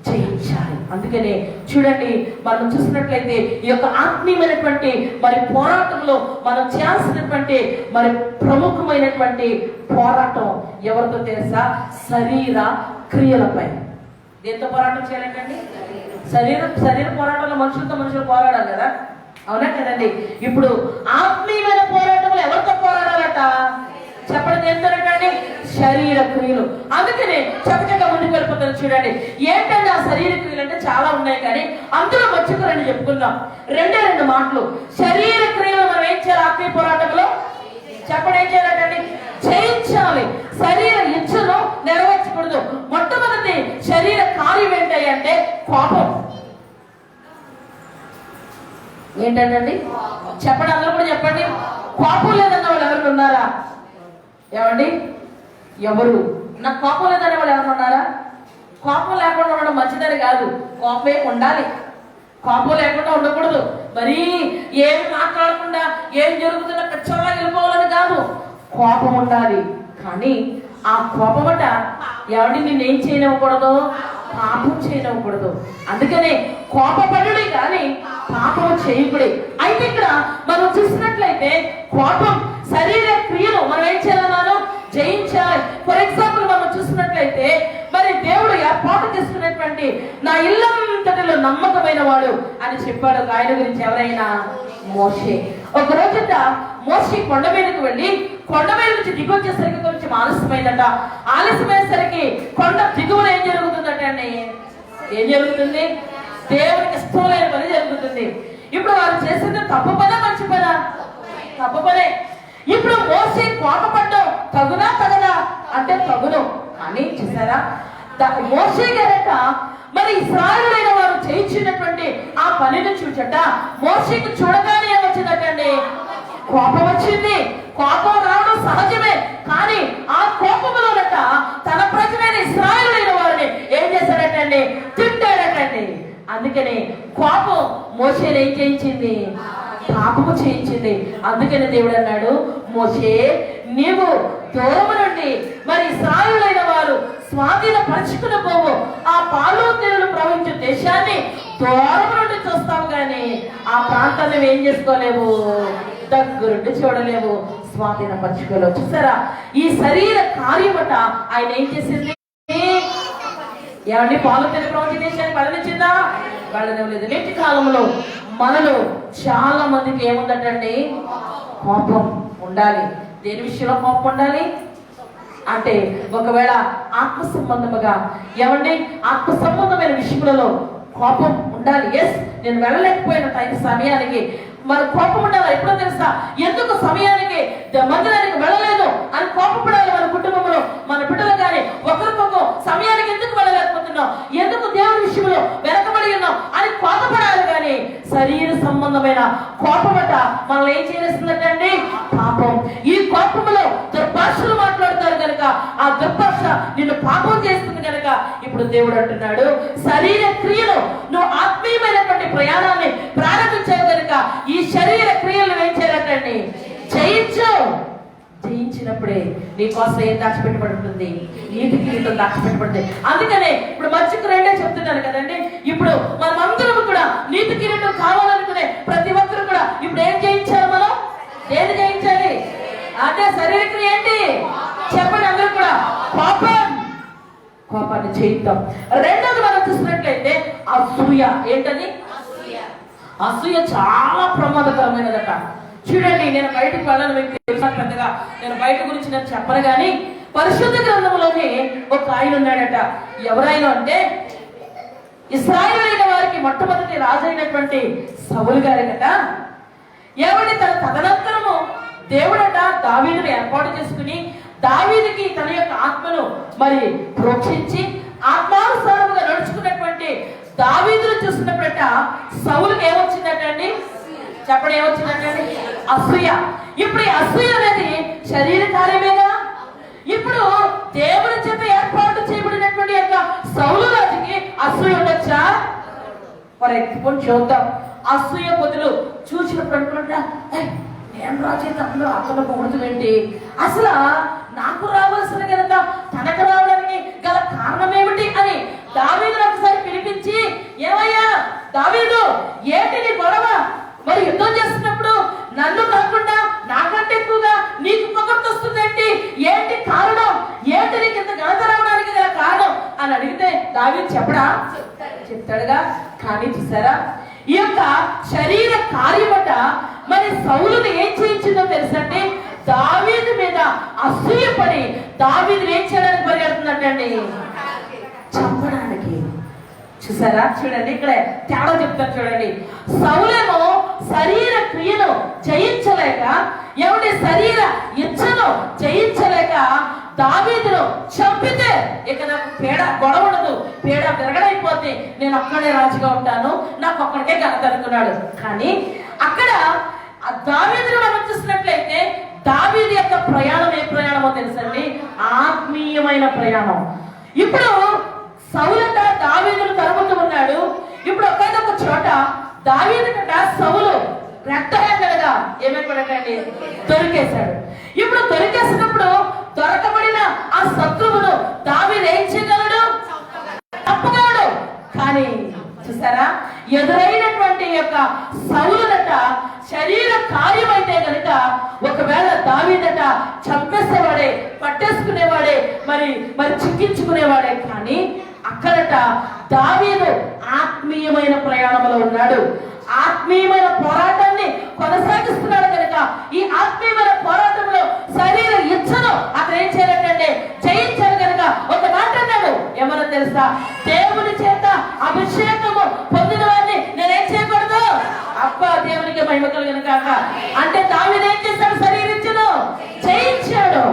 జయించాలి. అందుకనే చూడండి, మనం చూసినట్లయితే ఈ యొక్క ఆత్మీయమైనటువంటి మరి పోరాటంలో మనం చేయాల్సినటువంటి మరి ప్రముఖమైనటువంటి పోరాటం ఎవరితో తెలుసా? శరీర క్రియలపై. దేంతో పోరాటం చేయాలండి? శరీర పోరాటంలో మనుషులు పోరాడాలి కదా, అవునా కదండి? ఇప్పుడు ఆత్మీయమైన పోరాటంలో ఎవరితో పోరాడాలట? చెప్పండి, ఏంటంటే శరీర క్రియలు. అందుకనే చక్కగా ముందుకు వెళ్ళిపోతారు. చూడండి, ఏంటంటే ఆ శరీర క్రియలు అంటే చాలా ఉన్నాయి, కానీ అందులో మర్చిపోరండి చెప్పుకుందాం. 2 మాటలు. శరీర క్రియలు మనం ఏం చేయాలి? ఆత్మీయ పోరాటంలో చెప్పండి, ఏం చేయాలంటే జయించాలి. శరీర ఇచ్చను నెరవేర్చకూడదు. మొట్టమొదటి శరీర కార్యం ఏంటి అంటే కోపం. ఏంటండి? చెప్పండి, అందరూ కూడా చెప్పండి. కోపం లేదన్న వాళ్ళు ఎవరు ఉన్నారా? ఏమండి, ఎవరు? నాకు కోపం లేదనే వాళ్ళు ఎవరు ఉన్నారా? కోపం లేకుండా ఉండడం మంచిదని కాదు, కోపమే ఉండాలి. కోపం లేకుండా ఉండకూడదు. మరి ఏం మాట్లాడకుండా ఏం జరుగుతున్నా కచ్చలా వెళ్ళిపోవాలని కాదు, కోపం ఉండాలి. కానీ ఆ కోపమట ఏమండి నిన్నేం చేయనివ్వకూడదు? పాపం చేయకూడదు. అందుకనే కోపపడుడి కానీ పాపం చేయకుడి. అయితే ఇక్కడ మనం చూసినట్లయితే కోపం శరీర క్రియలు మనం ఏం చేయాలన్నాను? జయించాలి. ఫర్ ఎగ్జాంపుల్ మనం చూసినట్లయితే మరి దేవుడు ఏర్పాటు చేసుకున్నటువంటి నా ఇల్లంతటిలో నమ్మకమైన వాడు అని చెప్పాడు ఆయన గురించి. ఎవరైనా? మోషే. ఒక రోజుట మోషే కొండ మీదకి వెళ్ళి కొండ మీద నుంచి దిగొచ్చేసరికి కొంచెం ఆలస్యమైందట. ఆలస్యమయ్యేసరికి కొండ దిగువన ఏం జరుగుతుందట అండి? ఏం జరుగుతుంది? దేవునికి ఇష్టం లేని పని జరుగుతుంది. ఇప్పుడు వారు చేసింది తప్పు పనా మంచి పనా? తప్పు పనే. ఇప్పుడు మోసే కోపపడ్డం తగునా తగదా అంటే తగును. కానీ చూసారా మోసే గారట మరి ఇశ్రాయేలీయులైన వారు చేయించినటువంటి ఆ పనిని చూచట మోసేకి చూడగానే ఏమొచ్చిందటండి? కోపం వచ్చింది. కోపం రావడం సహజమే. కానీ ఆ కోపంలోనట తన ప్రజలైన ఇశ్రాయేలీయులైన వారిని ఏం చేశాడటండి? తిట్టాడటండి. అందుకని కోపం మోసేని ఏం చేయించింది? పాపము చేయించింది. అందుకని దేవుడు అన్నాడు, మోషే నీవు దూరము నుండి మరి ఇశ్రాయేలీయులైన వారు స్వాధీన పరుచుకుని పోవు ఆ పాలు తేనెలు ప్రవహించే దేశాన్ని దూరము నుండి చూస్తావు కానీ ఆ ప్రాంతాన్ని ఏం చేసుకోలేవు, దగ్గరుండి చూడలేవు, స్వాధీన పరుచుకోలేవు. చూసారా ఈ శరీర కార్యమట ఆయన ఏం చేసింది? ఏమండి? పాలు తేనె ప్రవహించే దేశాన్ని వెళ్ళనిచ్చిందా? వెళ్ళనివ్వలేదు. నేటి కాలంలో మనలో చాలా మందికి ఏముందటండి? కోపం ఉండాలి. దేని విషయంలో కోపం ఉండాలి అంటే ఒకవేళ ఆత్మ సంబంధముగా ఏమండి ఆత్మ సంబంధమైన విషయములలో కోపం ఉండాలి. ఎస్, నేను వెళ్ళలేకపోయిన సమయానికి మన కోపం ఉండాలి. ఎప్పుడో తెలుసా? ఎందుకు సమయానికి మందిరానికి వెళ్ళలేదు అని కోపపడాలి. మన కుటుంబంలో మన బిడ్డలు కానీ ఒకరికొకరు సమయానికి ఎందుకు వెళ్ళలేకపోతున్నాం, ఎందుకు దేవుని విషయంలో వెనకబడి ఉన్నాం అని కోపపడాలి. కానీ శరీర సంబంధమైన కోపమట మనల్ని ఏం చేస్తుందంటే పాపం. ఈ కోపంలో దుర్భాషలు మాట్లాడతారు కనుక ఆ దుర్భాష నిన్ను పాపం చేస్తుంది కనుక ఇప్పుడు దేవుడు అంటున్నాడు, శరీర క్రియలు నువ్వు ఆత్మీయమైనటువంటి ప్రయాణాన్ని ప్రారంభించావు కనుక ఈ శరీర క్రియలను ఏం చేయాలండి? జయించు. జయించినప్పుడే నీకోసం ఏం దాచిపెట్టబడి ఉంటుంది? నీతి కిరీటం దాచిపెట్టబడింది. అందుకనే ఇప్పుడు మధ్యకు రెండే చెప్తున్నాను కదండి. ఇప్పుడు మనం అందరం కూడా నీతి కిరీటం కావాలనుకునే ప్రతి ఒక్కరు కూడా ఇప్పుడు ఏం జయించాలి? మనం ఏది జయించాలి? అదే శరీర క్రియ ఏంటి చెప్పండి అందరూ కూడా? కోపం. కోపాన్ని జయిద్దాం. రెండోది మనం చూసినట్లయితే అసూయ. ఏంటది? అసూయ చాలా ప్రమాదకరమైనదట. చూడండి, నేను బయటకు వెళ్ళాను, మీకు తెలుసా పెద్దగా నేను బయట గురించి నేను చెప్పను కానీ పరిశుద్ధ గ్రంథంలోనే ఒక ఆయన ఉన్నాడట. ఎవరైనా అంటే ఇశ్రాయేలీయులైన వారికి మొట్టమొదటి రాజు అయినటువంటి సౌలు గారికట. ఏమంటే తన తదనంతరము దేవుడట దావీదును ఏర్పాటు చేసుకుని దావీదుకి తన యొక్క ఆత్మను మరి ప్రోక్షించి ఆత్మానుసారముగా నడుచుకున్నటువంటి దావీదును చూసినప్పుడట సౌలుకి ఏమొచ్చిందటండి? చెప్పండి, ఏమొచ్చిందంటే అసూయ. ఇప్పుడు ఈ అసూయ అనేది శరీర కార్యమేగా. ఇప్పుడు దేవుని చేత ఏర్పాటు చేయబడినటువంటి యొక్క సౌలు రాజుకి అసూయ ఉండొచ్చా? ఫర్ ఎగ్జాంపుల్ చూద్దాం. అసూయ బదులు చూసినప్పుడు అనుకుంటా, నేను రాజు అయితే అందరూ అతను పొగుడుతుందేంటి? అసలు నాకు రావాల్సిన కనుక తనకు రావడానికి గల కారణం ఏమిటి అని దావీదును ఒకసారి పిలిపించి, ఏమయ్యా దావీదు, ఏంటి నీ గొడవ? మరి యుద్ధం చేస్తున్నప్పుడు నన్ను కాకుండా నాకంటే ఎక్కువగా నీకు పొగడ్త వస్తుందేంటి? ఏంటి కారణం? ఏంటి నీకు ఇంత ఘనత రావడానికి గల కారణం అని అడిగితే దావీదు చెప్పడా? చెప్తాడుగా. కానీ చూసారా ఈ యొక్క శరీర కార్యమట మరి సౌలుని ఏం చేయించిందో తెలుసండి? దావీదు మీద అసూయపడి దావీదు ఏం చేయడానికి పరిగెడుతుందంటండి? చంపడానికి. చూసారా? చూడండి, ఇక్కడ తేడా చెప్తారు చూడండి. సౌలేమో శరీర క్రియను జయించలేక, ఎవరి శరీర ఇచ్చను జయించలేక దావీదును చంపితే ఇక నాకు పేడ గొడవ ఉండదు, పేడ విరగడైపోతే నేను ఒక్కడే రాజుగా ఉంటాను, నాకు ఒక్కడికే ఘనత అనుకున్నాడు. కానీ అక్కడ దావీదును మనం చూసినట్లయితే దావీదు యొక్క ప్రయాణం ఏ ప్రయాణమో తెలుసండి? ఆత్మీయమైన ప్రయాణం. ఇప్పుడు సౌలట దావీదును తరుముతూ ఉన్నాడు. ఇప్పుడు ఒక్కదొక చోట దావీదు కట సౌలు రెడ్ హ్యాండెడ్గా ఏమైపోయాడండి? దొరికేశాడు. ఇప్పుడు దొరికేసినప్పుడు దొరకబడిన ఆ శత్రువును దావీదు ఏం చేయగలడు? తప్పగలడు. దావీదట చంపేసేవాడే, పట్టేసుకునేవాడే, మరి చిక్కించుకునేవాడే. కానీ అక్కడట దావీదు ఆత్మీయమైన ప్రయాణంలో ఉన్నాడు, ఆత్మీయమైన పోరాటాన్ని కొనసాగిస్తున్నాడు. కనుక ఈ ఆత్మీయమైన పోరాటంలో శరీర ఇచ్చను అతను ఏం చేయాలంటే జయించాడు. కనుక ఒక మాట అన్నాడు, ఏమన్నా తెలుసా? దేవుని చేత అభిషేకము పొందిన వారిని నేనేం చేయకూడదు. అబ్బా, దేవునికి మహిమ కలుగును గాక. అంటే దావీదు ఏం చేశాడు? శరీర ఇచ్చను జయించాడు.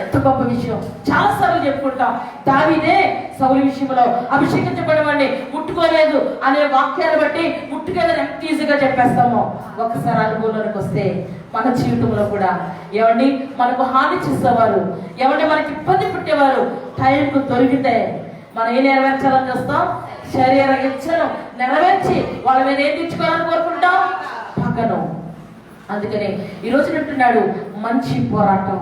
ఎంత గొప్ప విషయం! చాలా సార్లు చెప్పుకుంటాం, దావీదే సౌలు విషయంలో అభిషేకించబడేవాడిని ముట్టుకోలేదు అనే వాక్యాలు బట్టి ముట్టుకోలేదు ఎంత ఈజీగా చెప్పేస్తామో. ఒకసారి అనుభవంలోకి వస్తే మన జీవితంలో కూడా ఏమండి మనకు హాని చేసేవారు, ఏమంటే మనకి ఇబ్బంది పెట్టేవారు టైంకు దొరికితే మనం ఏం నెరవేర్చాలని చూస్తాం? శరీర ఇచ్చను నెరవేర్చి వాళ్ళ మీద ఏం తెచ్చుకోవాలని కోరుకుంటాం? పక్కను. అందుకని ఈరోజు అంటున్నాడు, మంచి పోరాటం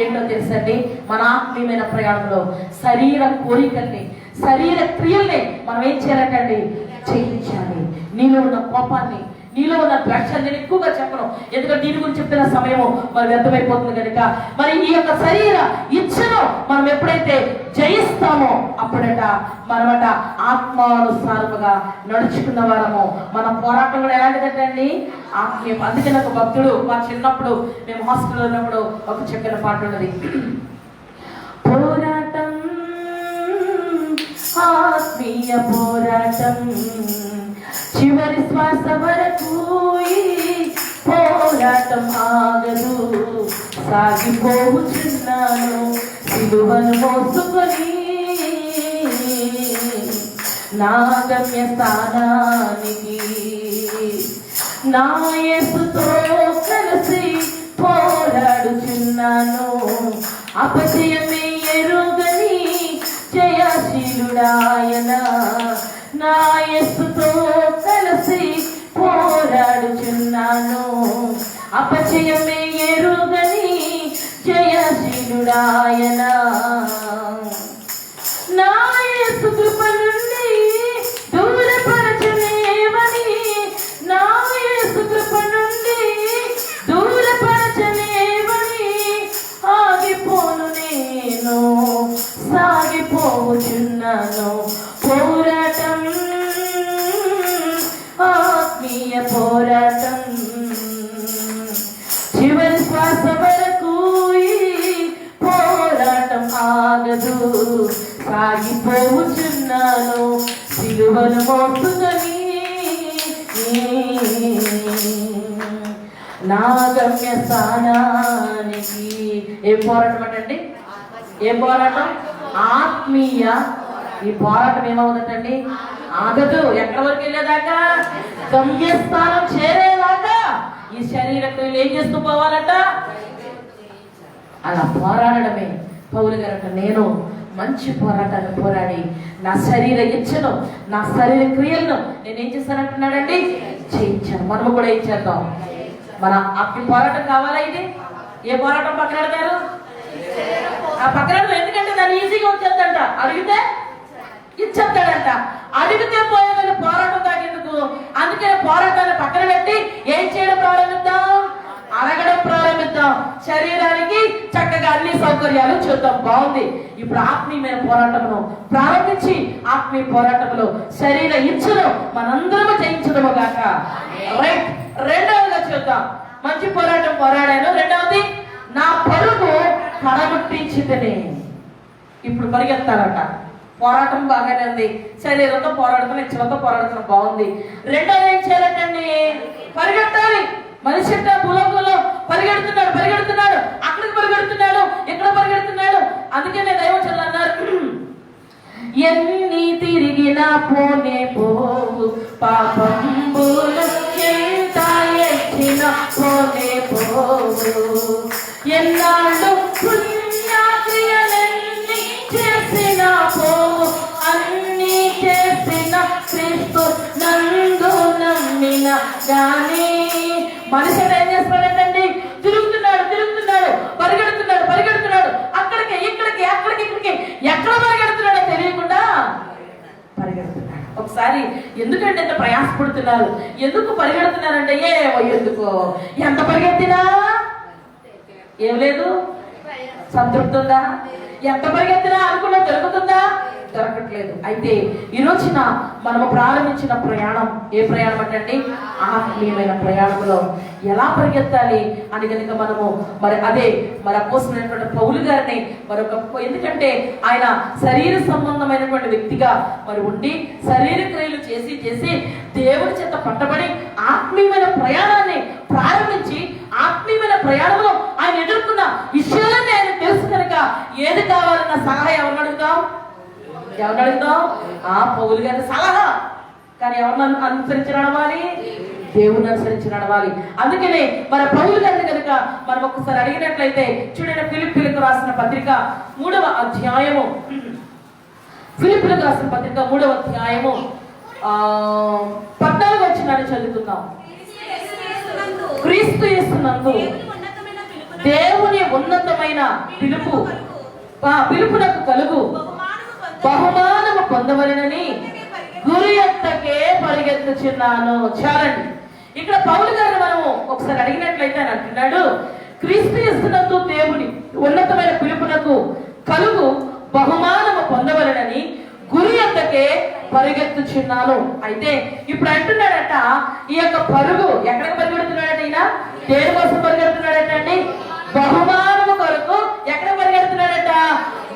ఏంటో తెలుసండి? మన ఆత్మీయమైన ప్రయాణంలో శరీర కోరికల్ని, శరీర క్రియల్ని మనం ఏం చేయాలంటండి? జయించాలి. నీలో ఉన్న కోపాన్ని, నీలో ఉన్న ద్వేషాన్ని నేను ఎక్కువగా చెప్పను, ఎందుకంటే దీని గురించి చెప్పిన సమయము మరి వ్యర్థమైపోతుంది కనుక. మరి ఈ యొక్క శరీర ఇచ్చను మనం ఎప్పుడైతే జయిస్తామో అప్పుడట మనమట ఆత్మానుసారముగా నడుచుకున్న వారము. మన పోరాటం కూడా ఎలాంటిదండి? ఆత్మీయ. అందుకే నాకు భక్తుడు మా చిన్నప్పుడు మేము హాస్టల్లో ఉన్నప్పుడు ఒక చెప్పిన పాట ఉన్నది, పోరాటం ఆత్మీయ పోరాటం చివరి శ్వాస వరకు పోరాటం ఆగదు, సాగిపోవుచున్నాను సిలువను మోసుకొని నా గమ్య స్థానానికి, నా యేసుతో కలిసి పోరాడుచున్నాను, అపజయమే ఎరుగని జయశీలుడాయన, నా యేసుతో కలిసి పోరాడుచున్నాను, అపజయమే ఎరుగని జయశీలుడాయన, నా యేసు కృప నుండి దూరపరచనేవని, నా యేసు కృప నుండి దూరపరచనేవని ఆగిపోను నేను, సాగిపోచున్నాను. పోరాటం ఆత్మీయ పోరాటం చివరి శ్వాస వరకు పోరాటం ఆగదు, సాగిపోచున్నాను సిలువను మోసుకొని నా గమ్య స్థానానికి. ఏం పోరాటం అంటండి? ఏం పోరాటం? ఆత్మీయ. ఈ పోరాటం ఏమవుతుందండి? ఆగదు. ఎక్కడి వరకు వెళ్ళేదాకా? గమ్యస్థానం చేరేదాకా ఈ శరీరం ఏం చేస్తూ పోవాలట? అలా పోరాడమే. పౌలు గారు నేను మంచి పోరాటాన్ని పోరాడి నా శరీర ఇచ్చను, నా శరీర క్రియలను నేనేం చేస్తానంటున్నాడండి? చేయించాను. మనము కూడా ఏం చేద్దాం? మన అప్పటి పోరాటం కావాలా? ఇది ఏ పోరాటం పక్కన పెడతారు? ఆ పక్కన, ఎందుకంటే దాన్ని ఈజీగా వచ్చేద్దంట, అడిగితే ఇచ్చేస్తాడంట. అడిగితే పోయేదని పోరాటం తాగేందుకు. అందుకని పోరాటాన్ని పక్కన పెట్టి ఏం చేయడం ప్రారంభిద్దాం? అడగడం ప్రారంభిద్దాం. శరీరానికి చక్కగా అన్ని సౌకర్యాలు చూద్దాం. బాగుంది. ఇప్పుడు ఆత్మీయమైన పోరాటమును ప్రారంభించి ఆత్మీయ పోరాటంలో శరీర ఇచ్చును మనందరము జయించడము గాక. రైట్. రెండవదిగా చూద్దాం. మంచి పోరాటం పోరాడాను. రెండవది, నా పరుగు కడముట్టించితేనే. ఇప్పుడు పరిగెత్తాలట. పోరాటం బాగానే ఉంది, శరీరంతో పోరాడుతున్నా, ఇచ్చలతో పోరాడుతున్నా, బాగుంది. రెండోది ఏం చేయాలంటండి? పరిగెత్తాలి. మనిషి భూలోకంలో పరిగెడుతున్నాడు, పరిగెడుతున్నాడు, అక్కడికి పరిగెడుతున్నాడు, ఇక్కడ పరిగెడుతున్నాడు. అందుకనే దైవజనులు అన్నారు, ఎన్ని తిరిగినా పోనే పోవు పాపంబులు, ఎంత ఎత్తినా పోనే పోవు, ఎన్నాళ్ళు పుణ్యక్రియలన్నీ చేసినా పోవు, అన్ని చేసిన క్రీస్తు నందు నమ్మిన గానీ. మనిషి ఏం చేస్తున్నాడండి? తిరుగుతున్నాడు, తిరుగుతున్నాడు, పరిగెడుతున్నాడు, పరిగెడుతున్నాడు, అక్కడికి ఇక్కడికి, అక్కడికి ఇక్కడికి, ఎక్కడ పరిగెడుతున్నాడో తెలియకుండా పరిగెడుతున్నాడు. ఒకసారి ఎందుకంటే ఇంత ప్రయాసపడుతున్నాడు పరిగెడుతున్నారు. ఎందుకు పరిగెడుతున్నారంటే ఎందుకు, ఎంత పరిగెత్తినా ఏం లేదు, సంతృప్తి ఉందా? ఎంత పరిగెత్తినా అనుకున్నా దొరుకుతుందా? దొరకట్లేదు. అయితే ఈ రోజున మనము ప్రారంభించిన ప్రయాణం ఏ ప్రయాణం అంటే ఆత్మీయమైన ప్రయాణంలో ఎలా పరిగెత్తాలి అని కనుక మనము అదే అపోస్తలుడైనటువంటి పౌలు గారిని ఎందుకంటే ఆయన శరీర సంబంధమైనటువంటి వ్యక్తిగా ఉండి శరీర క్రియలు చేసి దేవుడి చేత పట్టబడి ఆత్మీయమైన ప్రయాణాన్ని ప్రారంభించి ఆత్మీయమైన ప్రయాణంలో ఆయన ఎదుర్కొన్న విషయాలన్నీ ఆయన తెలుసు కనుక ఏది కావాలన్న సలహా ఎవరిని అడుగుతాం? పౌలు గారి సలహా. కానీ ఎవరిని అనుసరించి నడవాలి? దేవుని అనుసరించి నడవాలి. అందుకనే పౌలు గారిని కనుక మనం ఒక్కసారి అడిగినట్లయితే చూడండి, ఫిలిప్పీలకు రాసిన పత్రిక 3వ అధ్యాయము, ఫిలిప్పీలకు రాసిన పత్రిక 3వ అధ్యాయము 14వ వచనాన్ని చదువుతున్నాం. క్రీస్తు యేసునందు దేవుని ఉన్నతమైన పిలుపునకు కలుగు బహుమానము పొందవలెనని గురి ఎత్తకే పరిగెత్తుచున్నాను. చాలండి. ఇక్కడ పౌలు గారిని మనము ఒకసారి అడిగినట్లయితే అని అంటున్నాడు, క్రీస్తు యేసునందు దేవుని ఉన్నతమైన పిలుపునకు కలుగు బహుమానము పొందవలెనని గురి ఎత్తకే పరిగెత్తుచున్నాను. అయితే ఇప్పుడు అంటున్నాడట, ఈ యొక్క పరుగు ఎక్కడికి పరిగెడుతున్నాడట? ఈయన దేని కోసం పరిగెడుతున్నాడట అండి? బహుమానము కొరకు. ఎక్కడ పరిగెడుతున్నాడట?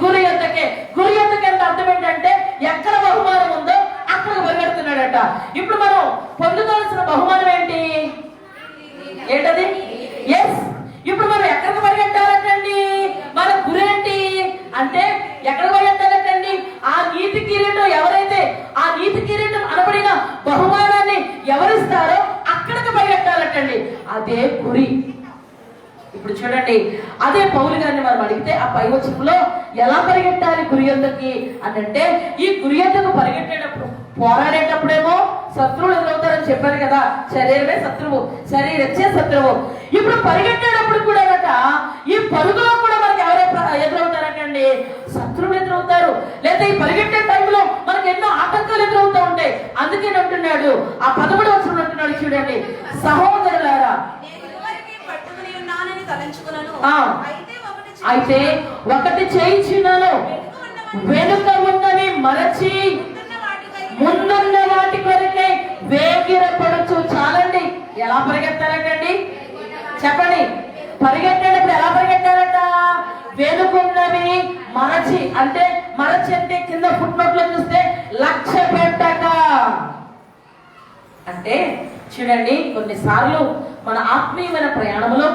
గురి ఎత్తకే. గురి ఎత్తకే అంటే అర్థం ఏంటంటే ఎక్కడ బహుమానం ఉందో అక్కడికి పరిగెడుతున్నాడట. ఇప్పుడు మనం పొందుకోవాల్సిన బహుమానం ఏంటది? ఎస్. ఇప్పుడు మనం ఎక్కడికి పరిగెట్టాలటండి? మన గురి ఏంటి అంటే ఎక్కడికి పరిగెట్టాలటండి? ఆ నీతి కిరీటం ఎవరైతే ఆ నీతి కిరీటం అనబడిన బహుమానాన్ని ఎవరిస్తారో అక్కడికి పరిగెట్టాలటండి. అదే గురి. ఇప్పుడు చూడండి, అదే పౌలు గారిని మనం అడిగితే ఆ పై వచనంలో ఎలా పరిగెట్టాలి గురి యొద్దకి అంటే, ఈ గురి యొద్దకు పరిగెట్టేటప్పుడు పోరాడేటప్పుడేమో శత్రువులు ఎదురవుతారని చెప్పారు కదా. శరీరమే శత్రువు, శరీరచ్చే శత్రువు. ఇప్పుడు పరిగెట్టేటప్పుడు కూడా ఈ పరుగులో కూడా మనకి ఎవరు ఎదురవుతారంటండి? శత్రువులు ఎదురవుతారు. లేదా ఈ పరిగెట్టే టైంలో మనకు ఎన్నో ఆటంకాలు ఎదురవుతూ ఉంటాయి. అందుకే అంటున్నాడు, ఆ 11వ వచనంలో అంటున్నాడు చూడండి, సహోదరులారా అయితే ఒకటి చేయించున్నాను, వెనుక ఉన్నవి మరచి ముందున్న వాటి కొరకే వేగిరపడుచు. చాలండి. ఎలా పరిగెత్తాలంటండి? చెప్పండి. పరిగెట్టేటప్పుడు ఎలా పరిగెట్టాలట? వెనుకున్నవి మరచి. అంటే మరచి అంటే కింద ఫుట్నోట్లో చూస్తే లక్ష్య పెట్టక. అంటే చూడండి, కొన్నిసార్లు మన ఆత్మీయమైన ప్రయాణంలో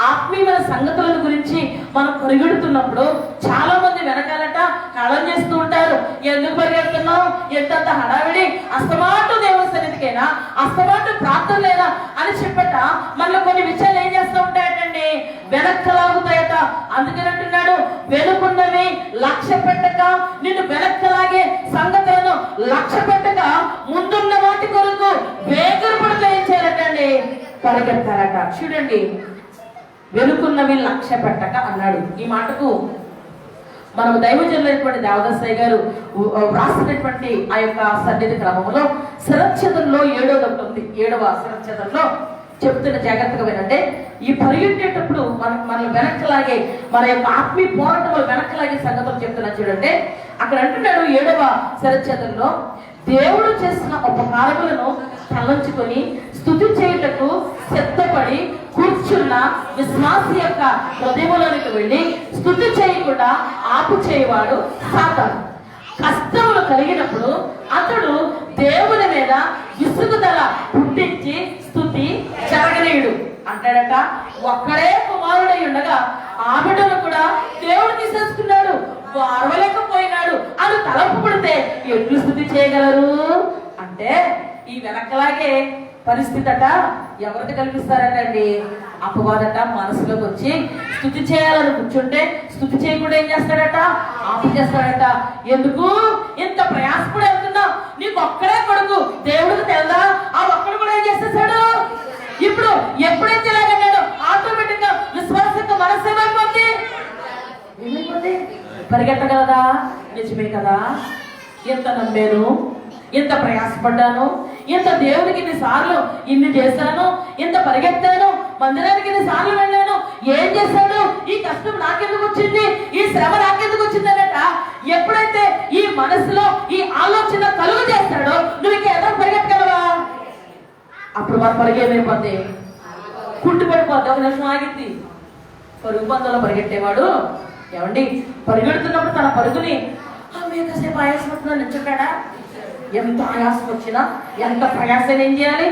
ఆత్మీయమైన సంగతుల గురించి మనం పరిగెడుతున్నప్పుడు చాలా మంది వెనకాలట కళం చేస్తూ ఉంటారు. ఎందుకు పరిగెడుతున్నావు, ఎంతంత హడావిడి, అస్తమాటు దేవుని సన్నిధికైనా అస్తమాటు ప్రార్థనలేనా అని చెప్పట మనలో కొన్ని విషయాలు ఏం చేస్తూ ఉంటాయటండి? వెనక్కి లాగుతాయట. అందుకని అంటున్నాడు, వెనుకున్నవి లక్ష్య పెట్టక, నిన్ను వెనక్కలాగే సంగతులను లక్ష్య పెట్టక ముందున్న వాటి కొరకు వేగరపడుతూ ఏం చేయాలటండి? పరిగెత్తారట. చూడండి, వెనుకున్నవి లక్ష్య పెట్టక అన్నాడు. ఈ మాటకు మనం దైవజనులైనటువంటి దేవదాసయ్య గారు వ్రాసినటువంటి ఆ యొక్క సన్నిధి క్రమంలో శిరచ్ఛేదంలో 7వ ఉంది. 7వ శిరచ్ఛేదంలో చెప్తున్న జాగ్రత్తగా వినంటే, ఈ పరిగెట్టేటప్పుడు మనల్ని వెనక్కలాగే మన యొక్క ఆత్మీయ పోరాటంలో వెనక్కలాగే సంగతులు చెప్తున్నా చూడంటే, అక్కడ అంటున్నాడు 7వ శిరచ్ఛేదంలో, దేవుడు చేసిన ఉపకారములను తలంచుకొని స్తుతి చేయుటకు సిద్ధపడి కూర్చున్న విశ్వాసి యొక్క హృదయంలోనికి వెళ్ళి స్తుతి చేయకుండా ఆపు చేయవాడు సాతాను. కష్టములు కలిగినప్పుడు అతడు దేవుని మీద విసుగుదల పుట్టించి స్తుతి జరగలేడు అంటాడట. ఒక్కడే కుమారుడై ఉండగా ఆ బిడ్డను కూడా దేవుడు తీసేసుకున్నాడు, అరవలేకపోయినాడు అని తలంపు పడితే ఎట్లు స్తుతి చేయగలరు అంటే, ఈ వెనకలాగే పరిస్థితి అట ఎవరికి కల్పిస్తారటండి? అపవాదట మనసులోకి వచ్చి స్తుతి చేయాలని కూర్చుంటే స్తుతి చేయకుండా ఏం చేస్తాడట? ఆపు చేస్తాడట. ఎందుకు ఇంత ప్రయాసపడి వెళ్తున్నావు? నీకు ఒక్కడే కొడుకు, దేవుడికి తెలదా? ఆ ఒక్కడు కూడా ఏం చేసేసాడు? ఇప్పుడు ఎప్పుడైతే ఇలాగన్నాడు ఆటోమేటిక్ గా విశ్వాసంగా మనసు ఏమైపోతుంది? పరిగెట్టగలదా? నిజమే కదా. ఎంత నమ్మాను, ఎంత ప్రయాసపడ్డాను, ఇంత దేవుడికి ఇన్నిసార్లు ఇన్ని చేశాను, ఇంత పరిగెత్తాను, మందిరానికి ఇన్నిసార్లు వెళ్ళాను, ఏం చేశాడు, ఈ కష్టం నాకెందుకు వచ్చింది, ఈ శ్రమ నాకెందుకు వచ్చింది అన్నట ఎప్పుడైతే ఈ మనసులో ఈ ఆలోచన కలుగు చేస్తాడో నువ్వు ఇంకా ఎదురు పరిగెట్టగలవా? అప్పుడు మన పరుగు ఏమైపోద్ది, కుంటు పడిపోద్ది. ఒక నిమిషం ఆగింది. పరుగు పందంలో పరిగెట్టేవాడు ఏమండి పరిగెడుతున్నప్పుడు తన పరుగుని కాసేపు ఆయాసం వస్తుందని నిల్చుంటాడా? ఎంత ఆయాసం వచ్చినా ఎంత ప్రయాసం ఏం చేయాలి,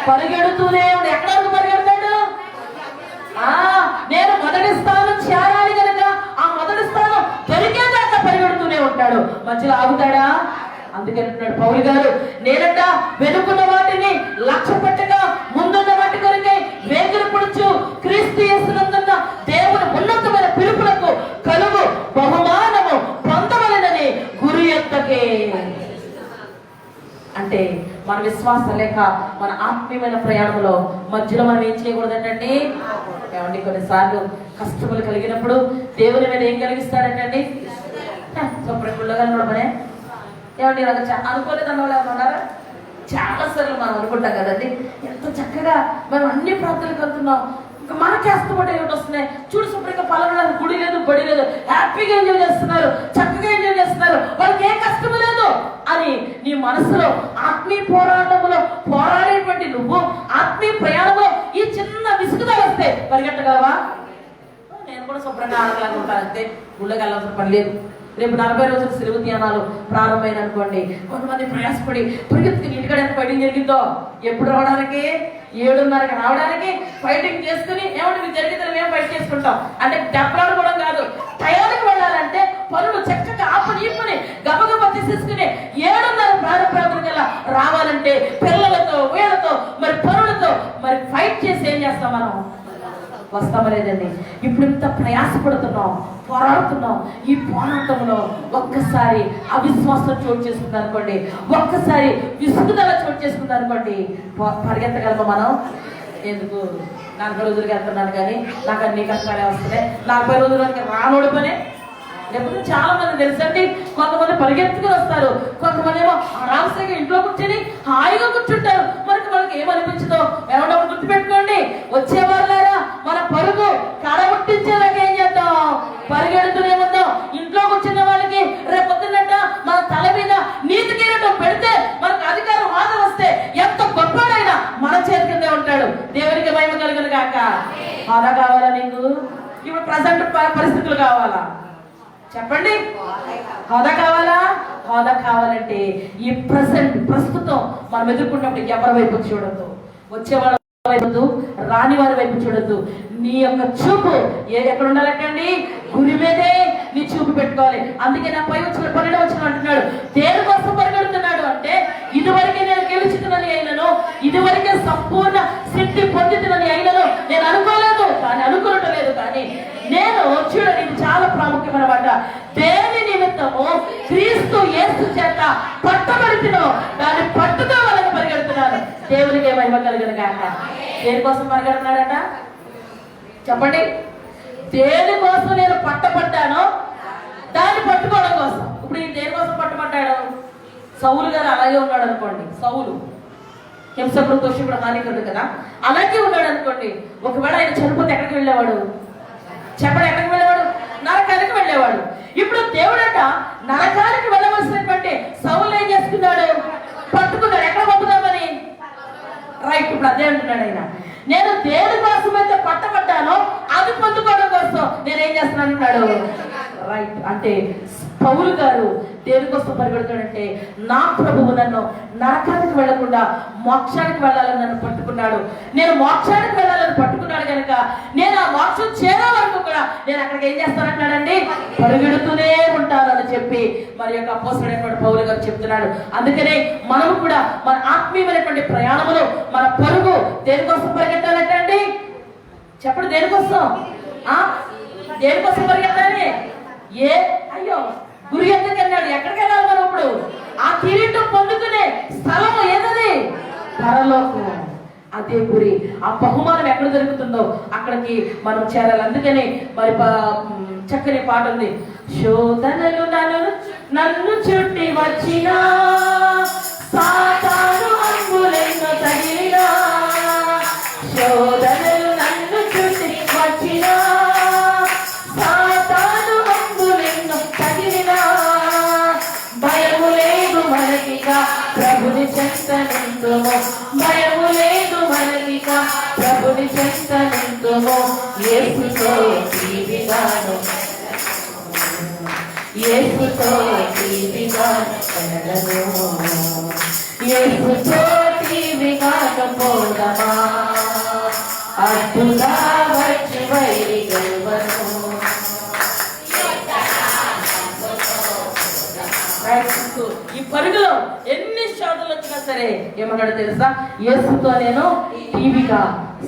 పరిగెడుతూనే ఎక్కడ వరకు పరిగెడతాడు? నేను మొదటి స్థానం చేరాలి కనుక ఆ మొదటి స్థానం దొరికేదాకా పరిగెడుతూనే ఉంటాడు. మధ్యలో ఆగుతాడా? అందుకని అంటున్నాడు పౌలు గారు, నేనంట వెనుకున్న వాటిని లక్ష్య పెట్టగా ముందున్న వాటి కొరకై వేగులు పొడుచు క్రీస్తు యేసునందున్న దేవుని ఉన్నతమైన పిలుపులకు కలుగు బహుమానము పొందవలెనని గురి ఎత్తకే. అంటే మన విశ్వాసం లేక మన ఆత్మీయమైన ప్రయాణంలో మధ్యలో మనం ఏం చేయకూడదంటండి. ఏమండి కొన్నిసార్లు కష్టములు కలిగినప్పుడు దేవుని మీద ఏం కలిగిస్తాడంటండి, చొప్పటిగా మనే ఏమండి అనుకోలేదన్న వాళ్ళు ఏమన్నా ఉన్నారా? చాలా సార్లు మనం అనుకుంటాం కదండి, ఎంత చక్కగా మనం అన్ని ప్రాంతాలకు వెళ్తున్నాం, ఇంకా మనకి కష్టపడి ఏమిటి వస్తున్నాయి, చూడు శుభ్రంగా పలవడానికి గుడి లేదు బడి లేదు, హ్యాపీగా ఎంజాయ్ చేస్తున్నారు, చక్కగా ఎంజాయ్ చేస్తున్నారు, వాళ్ళకి ఏ కష్టం లేదు అని నీ మనసులో ఆత్మీయ పోరాటంలో పోరాడేటువంటి నువ్వు ఆత్మీయ ప్రయాణంలో ఈ చిన్న విసుగుదల వస్తే పరిగెట్టగలవా? నేను కూడా శుభ్రంగా ఆడగలాగా ఉంటాను అంతే, గుళ్ళకి వెళ్ళాల్సిన పని లేదు. రేపు 40 రోజులు సెలవు ధ్యానాలు ప్రారంభమైన అనుకోండి, కొంతమంది ప్రయాసపడి పరిగెత్తుకుని ఇంటికాడ ఎంత ఫైటింగ్ జరిగిందో, ఎప్పుడు రావడానికి 7:30కి రావడానికి ఫైటింగ్ చేసుకుని ఏమంటే మీకు జరిగితే మేము ఫైట్ చేసుకుంటాం అంటే దెబ్బలాడుకోవడం కాదు, టయానికి వెళ్ళాలంటే పనులు చక్కగా ఆపని గబగబా తీసేసుకుని 7:30 ప్రారంభంగా రావాలంటే పిల్లలతో వీళ్ళతో మరి పనులతో మరి ఫైట్ చేసి ఏం చేస్తాం మనం? వస్తామా లేదండి? ఇప్పుడు ఇంత ప్రయాసపడుతున్నాం, పోరాడుతున్నాం, ఈ పోరాటంలో ఒక్కసారి అవిశ్వాసం చోటు చేసుకుంది అనుకోండి, ఒక్కసారి విసుగుదల చోటు చేసుకుంది అనుకోండి, పరిగెత్తగలమా మనం? ఎందుకు 40 రోజులకి వెళ్తున్నాను కానీ నాకు అన్ని కష్టాలే వస్తున్నాయి, 40 రోజులకి రానోడు పనే. లేకపోతే చాలా మంది తెలుసండి, కొంతమంది పరిగెత్తుకుని వస్తారు, కొంతమంది ఏమో ఆరాంసంగా ఇంట్లో కూర్చొని హాయిగా కూర్చుంటారు. మనకి ఏమనిపించదో ఏమన్నా గుర్తుపెట్టుకోండి, వచ్చేవాళ్ళారా మన పరుగు కడగొట్టించేలాగా ఏం చేద్దాం, పరిగెడుతూనే ఉందాం. ఇంట్లో కూర్చున్న వాళ్ళకి రేపు పొద్దున్నట్ట మన తల మీద నీతి కిరీటం పెడితే మనకు అధికారం హోదా వస్తే ఎంత గొప్పడైనా మన చేతి కిందే ఉంటాడు. దేవునికి మహిమ కలుగును గాక. హోదా కావాలా నీకు? ఇప్పుడు ప్రజెంట్ పరిస్థితులు కావాలా? చెప్పండి. హోదా కావాలా? హోదా కావాలంటే ఈ ప్రస్తుతం మనం ఎదుర్కొన్నప్పుడు ఎవరి వైపు చూడద్దు, వచ్చేవాళ్ళ వైపు, రాని వారి వైపు చూడద్దు. నీ యొక్క చూపు ఎక్కడ ఉండాలంటండి? గురి మీదే నీ చూపు పెట్టుకోవాలి. అందుకే నా పై వచ్చిన 12వ వచనం అంటున్నాడు, దేనికోసం పరిగెడుతున్నాడు అంటే ఇదివరకే నేను గెలుచుతున్నది అయినను, ఇదివరకే సంపూర్ణ సిద్ధి పొందుతున్నది అయినను నేను అనుకోలేదు, కానీ అనుకోవటం లేదు. కానీ నేను చూడండి, ఇది చాలా ప్రాముఖ్యమైన మాట, దేని నిమిత్తము క్రీస్తు యేసు చేత పట్టబడుతున్నో దాన్ని పట్టుకోవాలని పరిగెడుతున్నాను. దేవునికి మహిమ కలుగును గాక. దేనికోసం పరిగెడుతున్నాడట చెప్పండి? దేనికోసం నేను పట్టబడ్డానో దాన్ని పట్టుకోవడం కోసం. ఇప్పుడు ఈ దేనికోసం పట్టబడ్డాడు? సౌలు గారు అలాగే ఉన్నాడు అనుకోండి, సౌలు హింసకుడు, దోషకుడు, హానికుడు కదా, అలాగే ఉన్నాడు అనుకోండి. ఒకవేళ ఆయన చనిపోతే ఎక్కడికి వెళ్ళేవాడు చెప్పండి? ఎక్కడికి వెళ్ళేవాడు? నరకానికి వెళ్ళేవాడు. ఇప్పుడు దేవుడట నరకానికి వెళ్ళవలసినటువంటి సౌలు ఏం చేసుకున్నాడు? పట్టుకున్నాడు. ఎక్కడ పంపుదామని? రైట్. ఇప్పుడు అదే అంటున్నాడు ఆయన, నేను దేని కోసం అయితే పట్టబడ్డానో అది పొందుకోవడం కోసం నేనేం చేస్తున్నాను అన్నాడు. రైట్. అంటే పౌలు గారు దేనికోసం పరిగెడుతాడంటే నా ప్రభువు నన్ను నరకానికి వెళ్లకుండా మోక్షానికి వెళ్ళాలని నన్ను పట్టుకున్నాడు. నేను మోక్షానికి వెళ్ళాలని పట్టుకున్నాడు కనుక నేను ఆ మోక్షం చేరే వరకు కూడా నేను అక్కడికి ఏం చేస్తానంటున్నాడండి? పరిగెడుతూనే ఉంటాను అని చెప్పి మరి యొక్క అపోస్తలుడైనటువంటి పౌలు గారు చెప్తున్నాడు. అందుకనే మనము కూడా మన ఆత్మీయమైనటువంటి ప్రయాణంలో మన పరుగు దేనికోసం పరిగెట్టాలంటండి? చెప్పండి, దేనికోసం? దేనికోసం పరిగెత్తాలి? అయ్యో గురి ఎందుకన్నాడు? ఎక్కడికి వెళ్ళాలి మనం ఇప్పుడు? ఆ కిరీటం పొందుకునే స్థలం ఏదది? పరలోకం. అదే గురి. ఆ బహుమానం ఎక్కడ దొరుకుతుందో అక్కడికి మనం చేరాలి. అందుకని మరి చక్కని పాట ఉంది, శోధనలు నన్ను చుట్టి వచ్చిన సాతాను యేసుతో టీవీగాను యేసుతో టీవీగాను యేసుతో టీవీగాను పోదమా అడ్డుగా వచ్చి వైరి గెలవను. ఈ పరుగులో ఎన్ని శోధనలు వచ్చినా సరే ఏమన్నాడు తెలుసా? యేసుతో నేను టీవీగా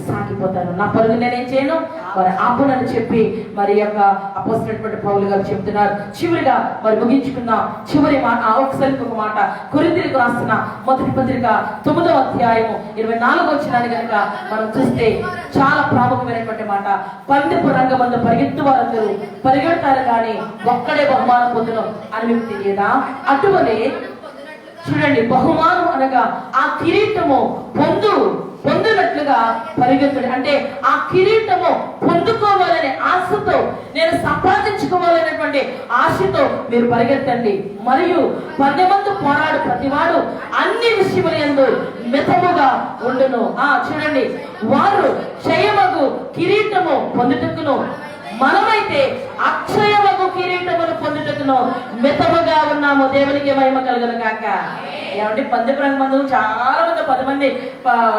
సాగిపోతాను, నా పరుగు నేనేం చేయను మరి ఆపునని చెప్పి మరి యొక్క అపోస్తలుడైనటువంటి పౌలు గారు చెప్తున్నారు. చివరిగా మరి ముగించుకుందాం. చివరి మాట ఒకసారి ఒక మాట కొరింథీయులకు రాసిన మొదటి పత్రిక 9వ అధ్యాయము 24వ వచనాన్ని కనుక మనం చూస్తే చాలా ప్రాముఖ్యమైనటువంటి మాట. పందెపు రంగమందు పరిగెత్తు వారందరూ పరిగెడతారు కానీ ఒక్కడే బహుమానం పొందును అని మీకు తెలియదా? అటువలే చూడండి, బహుమానం అనగా ఆ కిరీటము పొందునట్లుగా పరిగెత్తుడు. అంటే ఆ కిరీటము పొందుకోవాలనే ఆశతో, నేను సంపాదించుకోవాలనేటువంటి ఆశతో మీరు పరిగెత్తండి. మరియు పందెమందు పోరాడు ప్రతివాడు అన్ని విషయములందు మితముగా ఉండును. చూడండి, వారు క్షయమగు కిరీటము పొందుటకును, మనమైతే అక్షయమగు కిరీటమును పొందుటకును మితముగా ఉన్నాము. దేవునికి మహిమ కలుగును గాక. ఏమంటే పందెపు రంగమందు చాలా మంది 10 మంది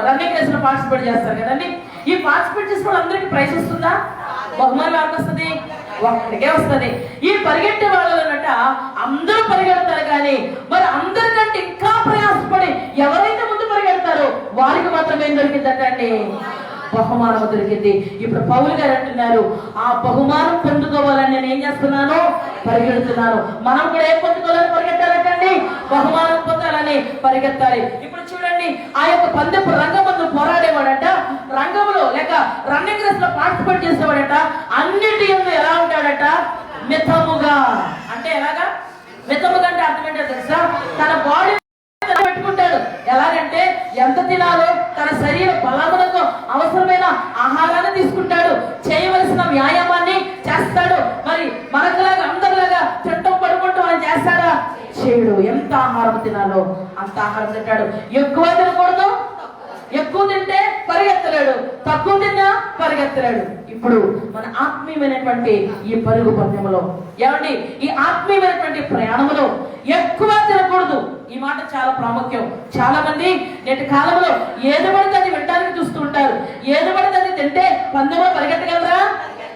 రన్నింగ్ రేస్ లో పార్టిసిపేట్ చేస్తారు కదండి. ఈ పార్టిసిపేట్ చేసిన వాళ్ళు అందరికీ ప్రైజ్ వస్తుందా? బహుమానం ఎవరికి వస్తుంది? ఒక్కడికే వస్తుంది. ఈ పరిగెట్టే వాళ్ళనట అందరూ పరిగెడతారు కానీ మరి అందరికంటే ఇంకా ప్రయాసపడి ఎవరైతే ముందు పరిగెడతారో వారికి మాత్రం ఏం దొరికిందటండి? బహుమానం దొరికింది. ఇప్పుడు పౌలు గారు అంటున్నారు, ఆ బహుమానం పొందుకోవాలని నేను ఏం చేస్తున్నాను? పరిగెడుతున్నాను. మనం కూడా ఏం పొందుకోవాలని పరిగెట్టాలంటండి? బహుమానం పొందాలని పరిగెత్తాలి. ఇప్పుడు చూడండి, ఆ యొక్క పందెపు రంగమందు పోరాడేవాడట, రంగంలో లేక రన్నింగ్ రేస్ లో పార్టిసిపేట్ చేసేవాడట, అన్నిటి యందు ఎలా ఉంటాడట? మితముగా. అంటే ఎలాగా? మితముగా అంటే అర్థం ఏంటో తెలుసా? తన బాడీ పెట్టుకుంటాడు. ఎలాగంటే ఎంత తినాలో, తన శరీర బలములకు అవసరమైన ఆహారాన్ని తీసుకుంటాడు, చేయవలసిన వ్యాయామాన్ని చేస్తాడు. మరి మనకులాగా అందరిలాగా చెట్టం పడుకుంటూ ఆయన చేస్తాడా? చేయడు. ఎంత ఆహారం తినాలో అంత ఆహారం తింటాడు. ఎక్కువ తినకూడదు, ఎక్కువ తింటే పరిగెత్తలేడు, తక్కువ తిన్నా పరిగెత్తలేడు. ఇప్పుడు మన ఆత్మీయమైనటువంటి ఈ పరుగు పందెంలో ఏమండి, ఈ ఆత్మీయమైనటువంటి ప్రయాణంలో ఎక్కువ తినకూడదు. ఈ మాట చాలా ప్రాముఖ్యం. చాలా మంది నేటి కాలంలో ఏది పడితే అది వినడానికి చూస్తూ ఉంటారు. ఏది పడితే అది తింటే పందెంలో పరిగెట్టగలరా?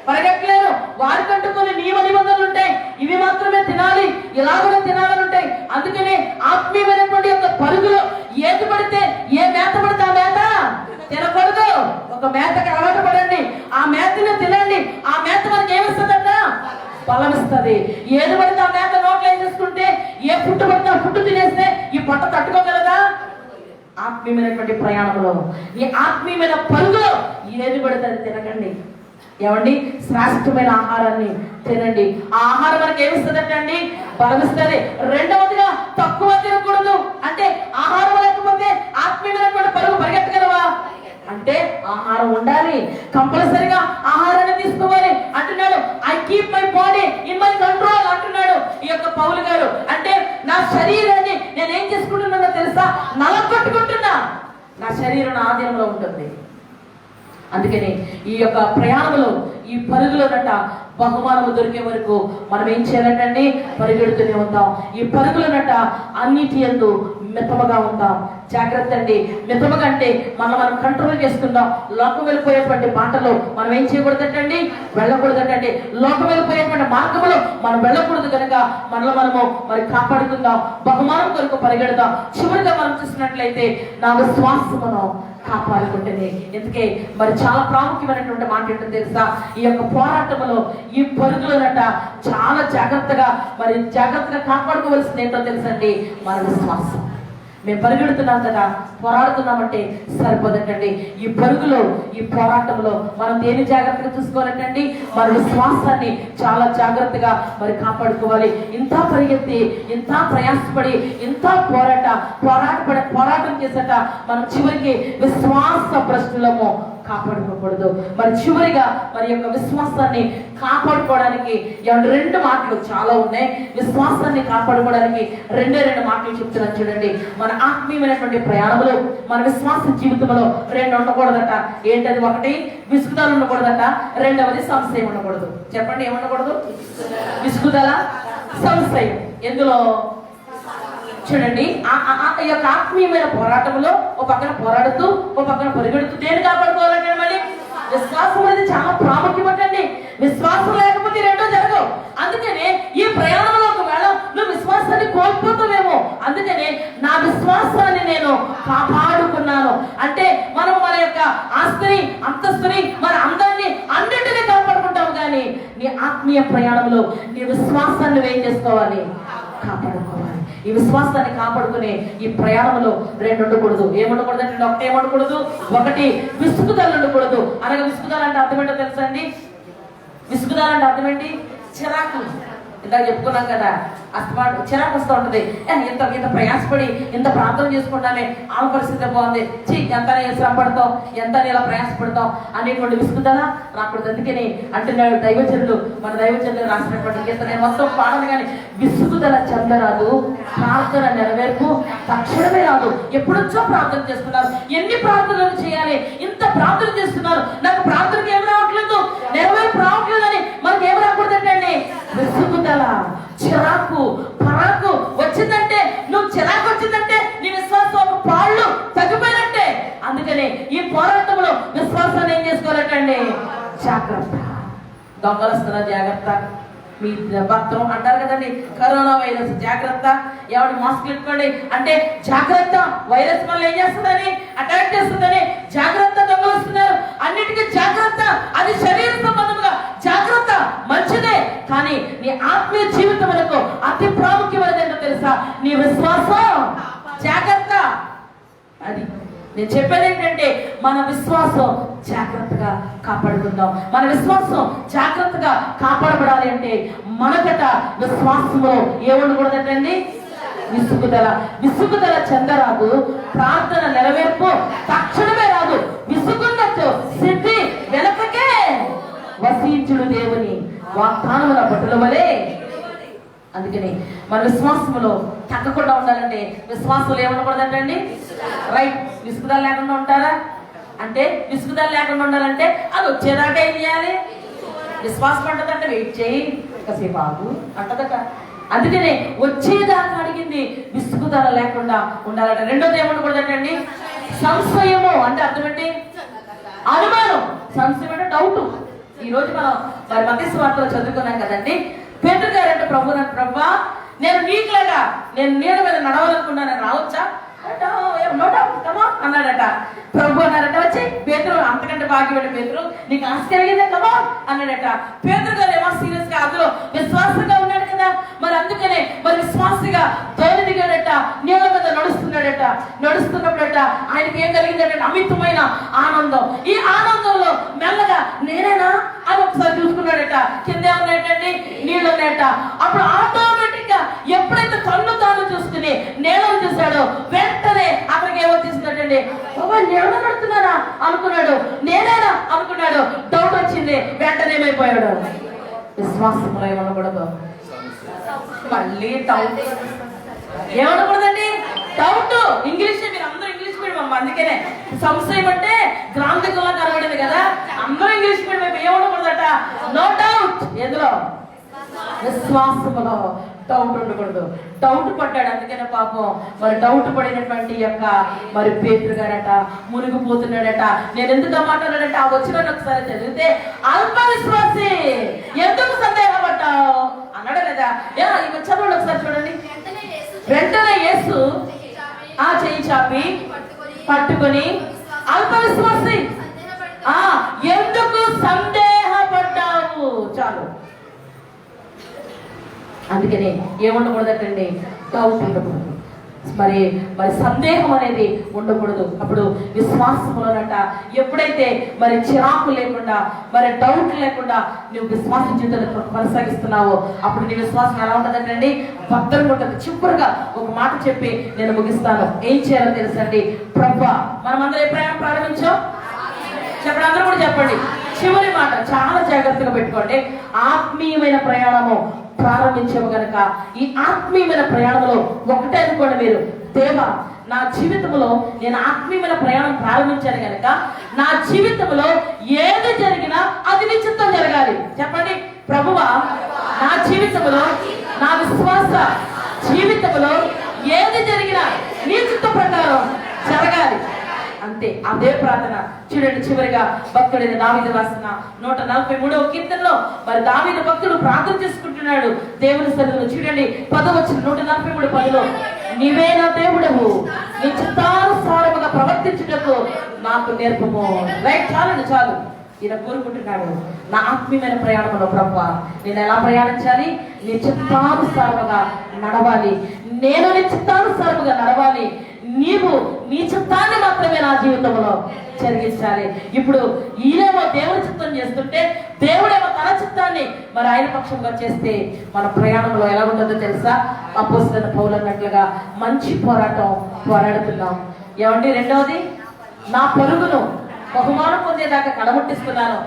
పరిగెట్టలేరు. వారికంటూ కొన్ని నియమ నిబంధనలు ఉంటాయి. ఇవి మాత్రమే తినాలి, ఇలా కూడా తినాలని ఉంటాయి. అందుకని ఆత్మీయమైనటువంటి యొక్క పరుగులో ఏది పడితే, ఏ మేత పడితే ఆ మేత తినకూడదు. ఒక మేతకి అలవాటు పడండి, ఆ మేతను తినండి. ఆ మేత మనకి ఏమిస్తుందట? బలం ఇస్తుంది. ఏది పడితే ఆ మేత నోట్లో వేసేసుకుంటే, ఏ పుట్టు పడితే ఆ పుట్టు తినేస్తే ఈ పొట్ట తట్టుకోగలదా? ఆత్మీయమైనటువంటి ప్రయాణంలో, ఈ ఆత్మీయమైన పరుగులో ఏది పడితే అది తినకండి. ఏమండి, శ్రేష్టమైన ఆహారాన్ని తినండి. ఆ ఆహారం మనకి ఏమిస్తుందండి? బలమిస్తుంది. రెండవదిగా తక్కువ తినకూడదు. అంటే ఆహారం లేకపోతే ఆత్మీయమైనటువంటి పరుగు పరిగెత్తగలవా? అంటే ఆహారం ఉండాలి, కంపల్సరిగా ఆహారాన్ని తీసుకోవాలి అంటున్నాడు. I keep my body in my control అంటున్నాడు ఈ యొక్క పౌలు గారు. అంటే నా శరీరాన్ని నేనేం చేసుకుంటున్నానో తెలుసా? నలగొట్టుకుంటున్నా. నా శరీరం నా ఆధీనంలో ఉంటుంది. అందుకని ఈ యొక్క ప్రయాణంలో, ఈ పరుగులోనట బహుమానము దొరికే వరకు మనం ఏం చేయాలంటండి? పరిగెడుతూనే ఉంటాం. ఈ పరుగులోనట అన్నిటి యందు మితముగా ఉంటాం. జాగ్రత్త అండి. మితముగా అంటే మనం కంట్రోల్ చేసుకుందాం. లోకం వెళ్ళిపోయేటువంటి మాటలో మనం ఏం చేయకూడదటండి? వెళ్ళకూడదటండి. లోకం వెళ్ళిపోయేటువంటి మార్గంలో మనం వెళ్ళకూడదు కనుక మనము మరి కాపాడుకుందాం. బహుమానం కొరకు పరిగెడదాం. చివరిగా మనం చూసినట్లయితే నా విశ్వాసమును కాపాడుకుంటుంది. ఎందుకే మరి చాలా ప్రాముఖ్యమైనటువంటి మాట ఏంటో తెలుసా? ఈ యొక్క పోరాటంలో, ఈ పరుగులోనట చాలా జాగ్రత్తగా కాపాడుకోవాల్సింది ఏంటో తెలుసండి? మన విశ్వాసం. మేము పరిగెడుతున్నాం కదా, పోరాడుతున్నామంటే సరిపోదంటండి. ఈ పరుగులో, ఈ పోరాటంలో మనం దేని జాగ్రత్తగా చూసుకోవాలంటండి? మన విశ్వాసాన్ని చాలా జాగ్రత్తగా మరి కాపాడుకోవాలి. ఇంత పరిగెత్తి, ఇంత ప్రయాసపడి, ఇంత పోరాటం చేసట మనం చివరికి విశ్వాస భ్రష్టులము కాపాడుకోకూడదు. మరి చివరిగా మరి యొక్క విశ్వాసాన్ని కాపాడుకోవడానికి రెండు మాటలు చాలా ఉన్నాయి. విశ్వాసాన్ని కాపాడుకోవడానికి రెండు మాటలు చెప్తున్నాను చూడండి. మన ఆత్మీయమైనటువంటి ప్రయాణంలో మన విశ్వాస జీవితంలో రెండు ఉండకూడదట. ఏంటది? ఒకటి విసుగుదల ఉండకూడదట, రెండవది సంశయం ఉండకూడదు. చెప్పండి, ఏముండకూడదు? విసుగుదల, సంశయం. ఎందులో చూడండి, ఈ యొక్క ఆత్మీయమైన పోరాటంలో ఒక పక్కన పోరాడుతూ ఒక పక్కన పరిగెడుతూ దేని కాపాడుకోవాలంటే మళ్ళీ విశ్వాసం అనేది చాలా ప్రాముఖ్యమంటండి. విశ్వాసం లేకపోతే రెండో జరగవు. అందుకనే ఈ ప్రయాణంలో ఒకవేళ నువ్వు విశ్వాసాన్ని కోల్పోతావేమో, అందుకనే నా విశ్వాసాన్ని నేను కాపాడుకున్నాను అంటే మనం మన యొక్క ఆస్తిని, అంతస్తుని, మన అందాన్ని అన్నింటినీ కాపాడుకుంటావు. కానీ నీ ఆత్మీయ ప్రయాణంలో నీ విశ్వాసాన్ని ఏం చేసుకోవాలి? కాపాడుకోవాలి. ఈ విశ్వాసాన్ని కాపాడుకునే ఈ ప్రయాణంలో రెండు ఉండకూడదు. ఏముండకూడదు అంటే ఒకటి ఏముండకూడదు? ఒకటి విసుగుదల ఉండకూడదు. అనగా విసుగుదల అంటే అర్థం ఏంటో తెలుసా అండి? విసుగుదల అంటే అర్థం ఏంటి? చిరాకు. ఇందాక చెప్పుకున్నాం కదా, అస్తమాటు చిరాకు వస్తూ ఉంటుంది. ఇంత ఇంత ప్రయాసపడి ఇంత ప్రార్థన చేసుకుంటానే ఆమె పరిస్థితి బాగుంది, ఎంత శ్రమ పడతాం, ఎంత ఇలా ప్రయాసపడతాం అనేటువంటి విసుగుదల రాకూడదు. అందుకని అంటున్నాడు దైవజనులు, మన దైవజనులు రాసినటువంటి కీర్తన మొత్తం పాడను. కానీ విసుగుదల చెందరాదు, ప్రార్థన నెరవేర్పు తక్షణమే రాదు. ఎప్పుడొచ్చో ప్రార్థన చేస్తున్నారు, ఎన్ని ప్రార్థనలు చేయాలి, ఇంత ప్రార్థన చేస్తున్నారు, నాకు ప్రార్థనకి ఏమి రావట్లేదు, నెరవేర్పు రావట్లేదని మనకి ఏమి రాకూడదంటే విసుగుదల, చిరాకు, పరాకు వచ్చిందంటే, నువ్వు చిరాకు వచ్చిందంటే నీ విశ్వాసం ఒక పాళ్ళు తగ్గిపోయినట్టే. అందుకని ఈ పోరాటంలో విశ్వాసాన్ని ఏం చేసుకోవాలంటే జాగ్రత్త. దొంగలు వస్తున్నారు, జాగ్రత్త. మీ భక్తం అంటారు కదండి, కరోనా వైరస్ జాగ్రత్త, ఎవరి మాస్క్ పెట్టుకోండి అంటే జాగ్రత్త. వైరస్ వల్ల ఏం చేస్తుందని, అటాక్ చేస్తుందని జాగ్రత్త. దొంగలు వస్తున్నారు, అన్నిటికీ జాగ్రత్త. అది శరీర సంబంధంగా జాగ్రత్త మంచిదే, కానీ నీ ఆత్మీయ జీవితములకు అతి ప్రాముఖ్యమైనది ఏంటో తెలుసా? నీ విశ్వాసం జాగ్రత్త. అది నేను చెప్పేది ఏంటంటే మన విశ్వాసం జాగ్రత్తగా కాపాడుకుందాం. మన విశ్వాసం జాగ్రత్తగా కాపాడబడాలి అంటే మనకట విశ్వాసంలో ఏముండకూడదండి? విసుగుదల. విసుగుదల చెందరాదు, ప్రార్థన నెరవేర్పు తక్షణమే రాదు. విసుగున్నట్టు సిద్ధి వెనకకే వసించుడు దేవుని వాగ్దానముల బటుల వలె. అందుకని మన విశ్వాసంలో తగ్గకుండా ఉండాలంటే విశ్వాసంలో ఏమనకూడదంటండి? రైట్. విసుగుదల లేకుండా ఉంటారా అంటే, విసుగుదల లేకుండా ఉండాలంటే అది వచ్చేదాకా ఏం చేయాలి? విశ్వాసం అంటదంటే వెయిట్ చేయి, కాసేపు ఆగు అంటదట. అందుకనే వచ్చేదాకా అడిగింది, విసుగుదల లేకుండా ఉండాలంట. రెండోది ఏమనకూడదంటండి? సంశయము అంటే అర్థం ఏంటి? అనుమానం. సంశయం అంటే డౌట్. ఈ రోజు మనం మరి మత్తయి సువార్తలో చదువుకున్నాం కదండి. పేతురు గారు అంటే ప్రభువా, నేను నీకులాగా నేను నీళ్ళ మీద నడవాలనుకున్నాను, రావచ్చా అన్నాడట. ప్రభు అన్నారట, వచ్చి పేతురు అంతకంటే భాగ్యపడి పేతురు, నీకు ఆశ కలిగిందా కమా అన్నాడట. పేతురు గారు ఏమో సీరియస్ గా అందులో విశ్వాసంగా ఉన్నాడు కదా, మరి అందుకనే మరి విశ్వాసగా తోలు దిగాడట, నీళ్ళ మీద నడుస్తున్నాడట. నడుస్తున్నప్పుడట ఆయనకి ఏం కలిగిందట? అమితమైన ఆనందం. ఈ ఆనందంలో మెల్లగా నేనేనా అని ఒకసారి చూసుకున్నాడట. కింద ఉన్నాయటండి, నీళ్ళు ఉన్నాయట. అప్పుడు ఆటోమేటిక్ గా ఎప్పుడైతే కన్ను తాను చూసుకుని నేలను చూశాడో వెంటనే అక్కడికి ఏమొచ్చేసిందటండి, నీళ్ళ నడుతున్నారా అనుకున్నాడు, నేనేనా అనుకున్నాడు. డౌట్ వచ్చింది, వెంటనే ఏమైపోయాడు? విశ్వాసంలో ఏమనకూడదు, మళ్ళీ డౌట్. ఏమనకూడదండి? డౌట్. ఇంగ్లీష్, మీరు అందరూ ఇంగ్లీష్ మీడియం, అందుకనే సంశయం అంటే గ్రాంధికంగా కనబడింది కదా, అందరూ ఇంగ్లీష్ మీడియం. ఏమనకూడదట? No doubt. ఎందులో? విశ్వాసములో డౌట్ ఉండకూడదు. డౌట్ పడ్డాడు. అందుకనే పాపం మరి డౌట్ పడినటువంటి యొక్క మరి పేతురు గారట మునిగిపోతున్నాడట. నేను ఎందుకు మాట్లాడాడంటే, ఆ వచ్చిన ఒకసారి చదివితే అల్ప విశ్వాసి ఎందుకు సందేహపడ్డావు అన్నాడు లేదా? చదవండి ఒకసారి, చూడండి. వెంటనే యేసు ఆ చెయ్యి చాపి పట్టుకొని, అల్ప విశ్వాసి ఎందుకు సందేహపడ్డావు? చాలు. అందుకని ఏముండకూడదంటండి? డౌట్ ఉండకూడదు, మరి మరి సందేహం అనేది ఉండకూడదు. అప్పుడు విశ్వాసంలోనట ఎప్పుడైతే మరి చిరాకు లేకుండా, మరి డౌట్ లేకుండా నువ్వు విశ్వాస జీవితాన్ని కొనసాగిస్తున్నావో అప్పుడు నీ విశ్వాసం ఎలా ఉంటుందంటండి? భద్రంగా ఉంటుంది. చివరిగా ఒక మాట చెప్పి నేను ముగిస్తాను. ఏం చేయాలో తెలుసండి? ప్రభువా, మనం అందరం ఏ ప్రయాణం ప్రారంభించాం? చెప్పండి, అందరూ కూడా చెప్పండి. చివరి మాట చాలా జాగ్రత్తగా పెట్టుకోండి. ఆత్మీయమైన ప్రయాణము ప్రారంభించాము గనక ఈ ఆత్మీయమైన ప్రయాణంలో ఒకటే అనుకోండి మీరు, దేవా నా జీవితంలో నేను ఆత్మీయమైన ప్రయాణం ప్రారంభించాను గనక నా జీవితంలో ఏది జరిగినా అది నీ చిత్తం జరగాలి. చెప్పండి, ప్రభువా నా జీవితంలో నా విశ్వాస జీవితంలో ఏది జరిగినా నీ చిత్త ప్రకారం జరగాలి. అంతే, అదే ప్రార్థన. చూడండి, చివరిగా భక్తుడైన దావీదు రాసిన 143వ కీర్తనలో మరి దావీదు భక్తుడు ప్రార్థన చేసుకుంటున్నాడు దేవుని సన్నిధిలో. చూడండి 10వ వచనం, 143:10లో, నీవే నా దేవుడవు, నీ చిత్తానుసారముగా ప్రవర్తించుటకు నాకు నేర్పము. రైట్, చాలు. ఈయన కోరుకుంటున్నాడు, నా ఆత్మీయమైన ప్రయాణంలో ప్రభువా నేను ఎలా ప్రయాణించాలి? నీ చిత్తానుసారముగా నడవాలి. నేను నీ చిత్తానుసారముగా నడవాలి. నీవు నీ చిత్తాన్ని మాత్రమే నా జీవితంలో జరిగించాలి. ఇప్పుడు ఈయనేమో దేవుని చిత్తం చేస్తుంటే దేవుడేమో తన చిత్తాన్ని మరి ఆయన పక్షంగా చేస్తే మన ప్రయాణంలో ఎలా ఉంటుందో తెలుసా? అపోస్తలుడైన పౌలు అన్నట్లుగా మంచి పోరాటం పోరాడుతున్నాం. ఏమండి, రెండవది, నా పరుగును బహుమానం పొందేదాకా కడముట్టిస్తున్నాను.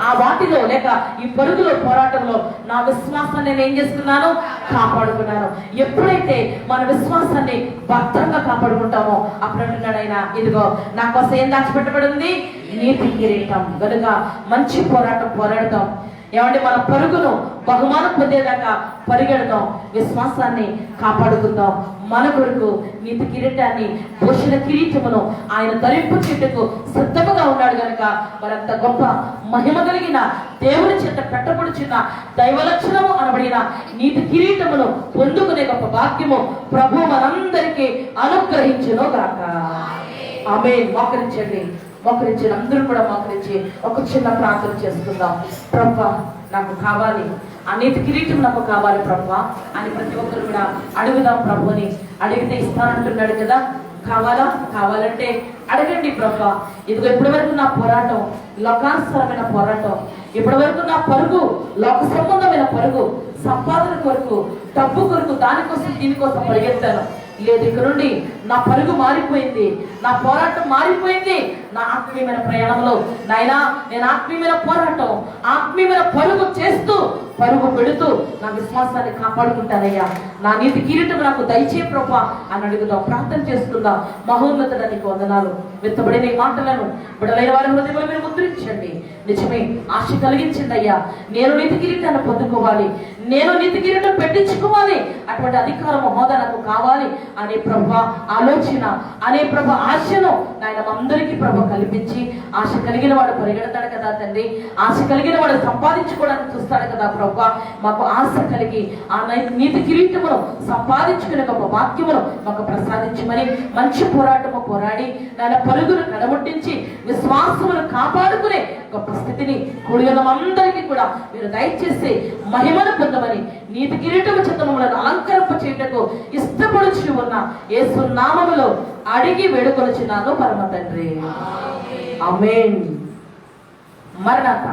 ఆ వాటిలో లేక ఈ పరుగులో పోరాటంలో నా విశ్వాసాన్ని నేను ఏం చేస్తున్నాను? కాపాడుకున్నాను. ఎప్పుడైతే మన విశ్వాసాన్ని భద్రంగా కాపాడుకుంటామో అప్పుడు అంటున్నాడు ఆయన, ఇదిగో నా కోసం ఏం దాచిపెట్టబడింది? నీతి కిరీటం. కనుక మంచి పోరాటం పోరాడతాం. ఏమంటే మన పరుగును బహుమానం పొందేదాకా పరిగెడతాం, విశ్వాసాన్ని కాపాడుకుందాం. మన కొరకు నీతి కిరీటాన్ని, భూషణ కిరీటమును ఆయన ధరింపు చెట్టుకు సిద్ధముగా ఉన్నాడు కనుక మరంత గొప్ప మహిమ కలిగిన దేవుని చేత పెట్టబడుచున్న దైవ లక్షణము అనబడిన నీతి కిరీటమును పొందుకునే గొప్ప భాగ్యము ప్రభు మనందరికీ అనుగ్రహించును గాక. ఆమేన్. మోకరించి అందరూ కూడా మోకరించి ఒక చిన్న ప్రార్థన చేసుకుందాం. ప్రభువా నాకు కావాలి, ఆ నీతి కిరీటం నాకు కావాలి ప్రభువా అని ప్రతి ఒక్కరు కూడా అడుగుదాం. ప్రభుని అడిగితే ఇస్తానంటున్నాడు కదా. కావాలంటే అడగండి ప్రభువా. ఇదిగో ఇప్పటి వరకు నా పోరాటం లోకానుసారమైన పోరాటం, ఇప్పటి వరకు నా పరుగు లోక సంబంధమైన పరుగు, సంపాదన కొరకు, డబ్బు కొరకు, దానికోసం దీనికోసం పరిగెత్తాను. లేదు, ఇక నుండి నా పరుగు మారిపోయింది, నా పోరాటం మారిపోయింది. నా ఆత్మీయమైన ప్రయాణంలో నాయనా నేను ఆత్మీయమైన పోరాటం, ఆత్మీయమైన పరుగు చేస్తూ పరుగు పెడుతూ నా విశ్వాసాన్ని కాపాడుకుంటానయ్యా. నా నీతి కిరీటం నాకు దయచేయి ప్రభువా అని అడుగుదాం. ప్రార్థన చేసుకుందాం. మహోన్నతుడా నీకు వందనాలు. వెత్తబడిన ఈ మాటలను బిడ్డలైన వారి హృదయంలో మీరు ముద్రించండి. నిజమే, ఆశ కలిగించండి అయ్యా. నేను నీతి కిరీటాన్ని పొందుకోవాలి, నేను నీతి కిరీటం పెట్టించుకోవాలి, అటువంటి అధికారం హోదా నాకు కావాలి అనే ప్రభువా ఆలోచన, అనే ప్రభు ఆశను నాయన అందరికీ ప్రభు కల్పించి, ఆశ కలిగిన వాడు పరిగెడతాడు కదా తండ్రి, ఆశ కలిగిన వాడు సంపాదించుకోవడానికి చూస్తాడు కదా ప్రభువా. మాకు ఆశ కలిగి ఆ నీతి కిరీటమును సంపాదించుకునే గొప్ప వాక్యమును మాకు ప్రసాదించమని, మంచి పోరాటము పోరాడి నాయన పరుగును కడముట్టించి విశ్వాసమును కాపాడుకునే గొప్ప స్థితిని కూడినందరికీ కూడా మీరు దయచేసి మహిమను పొందమని, నీతి కిరీటము చిత్తములను అలంకరింప చేయుటకు ఇష్టపడుచు ఉన్న యేసు నామములో అడిగి వేడుకొనుచున్నాను పరమ తండ్రి. ఆమేన్. మరణాత.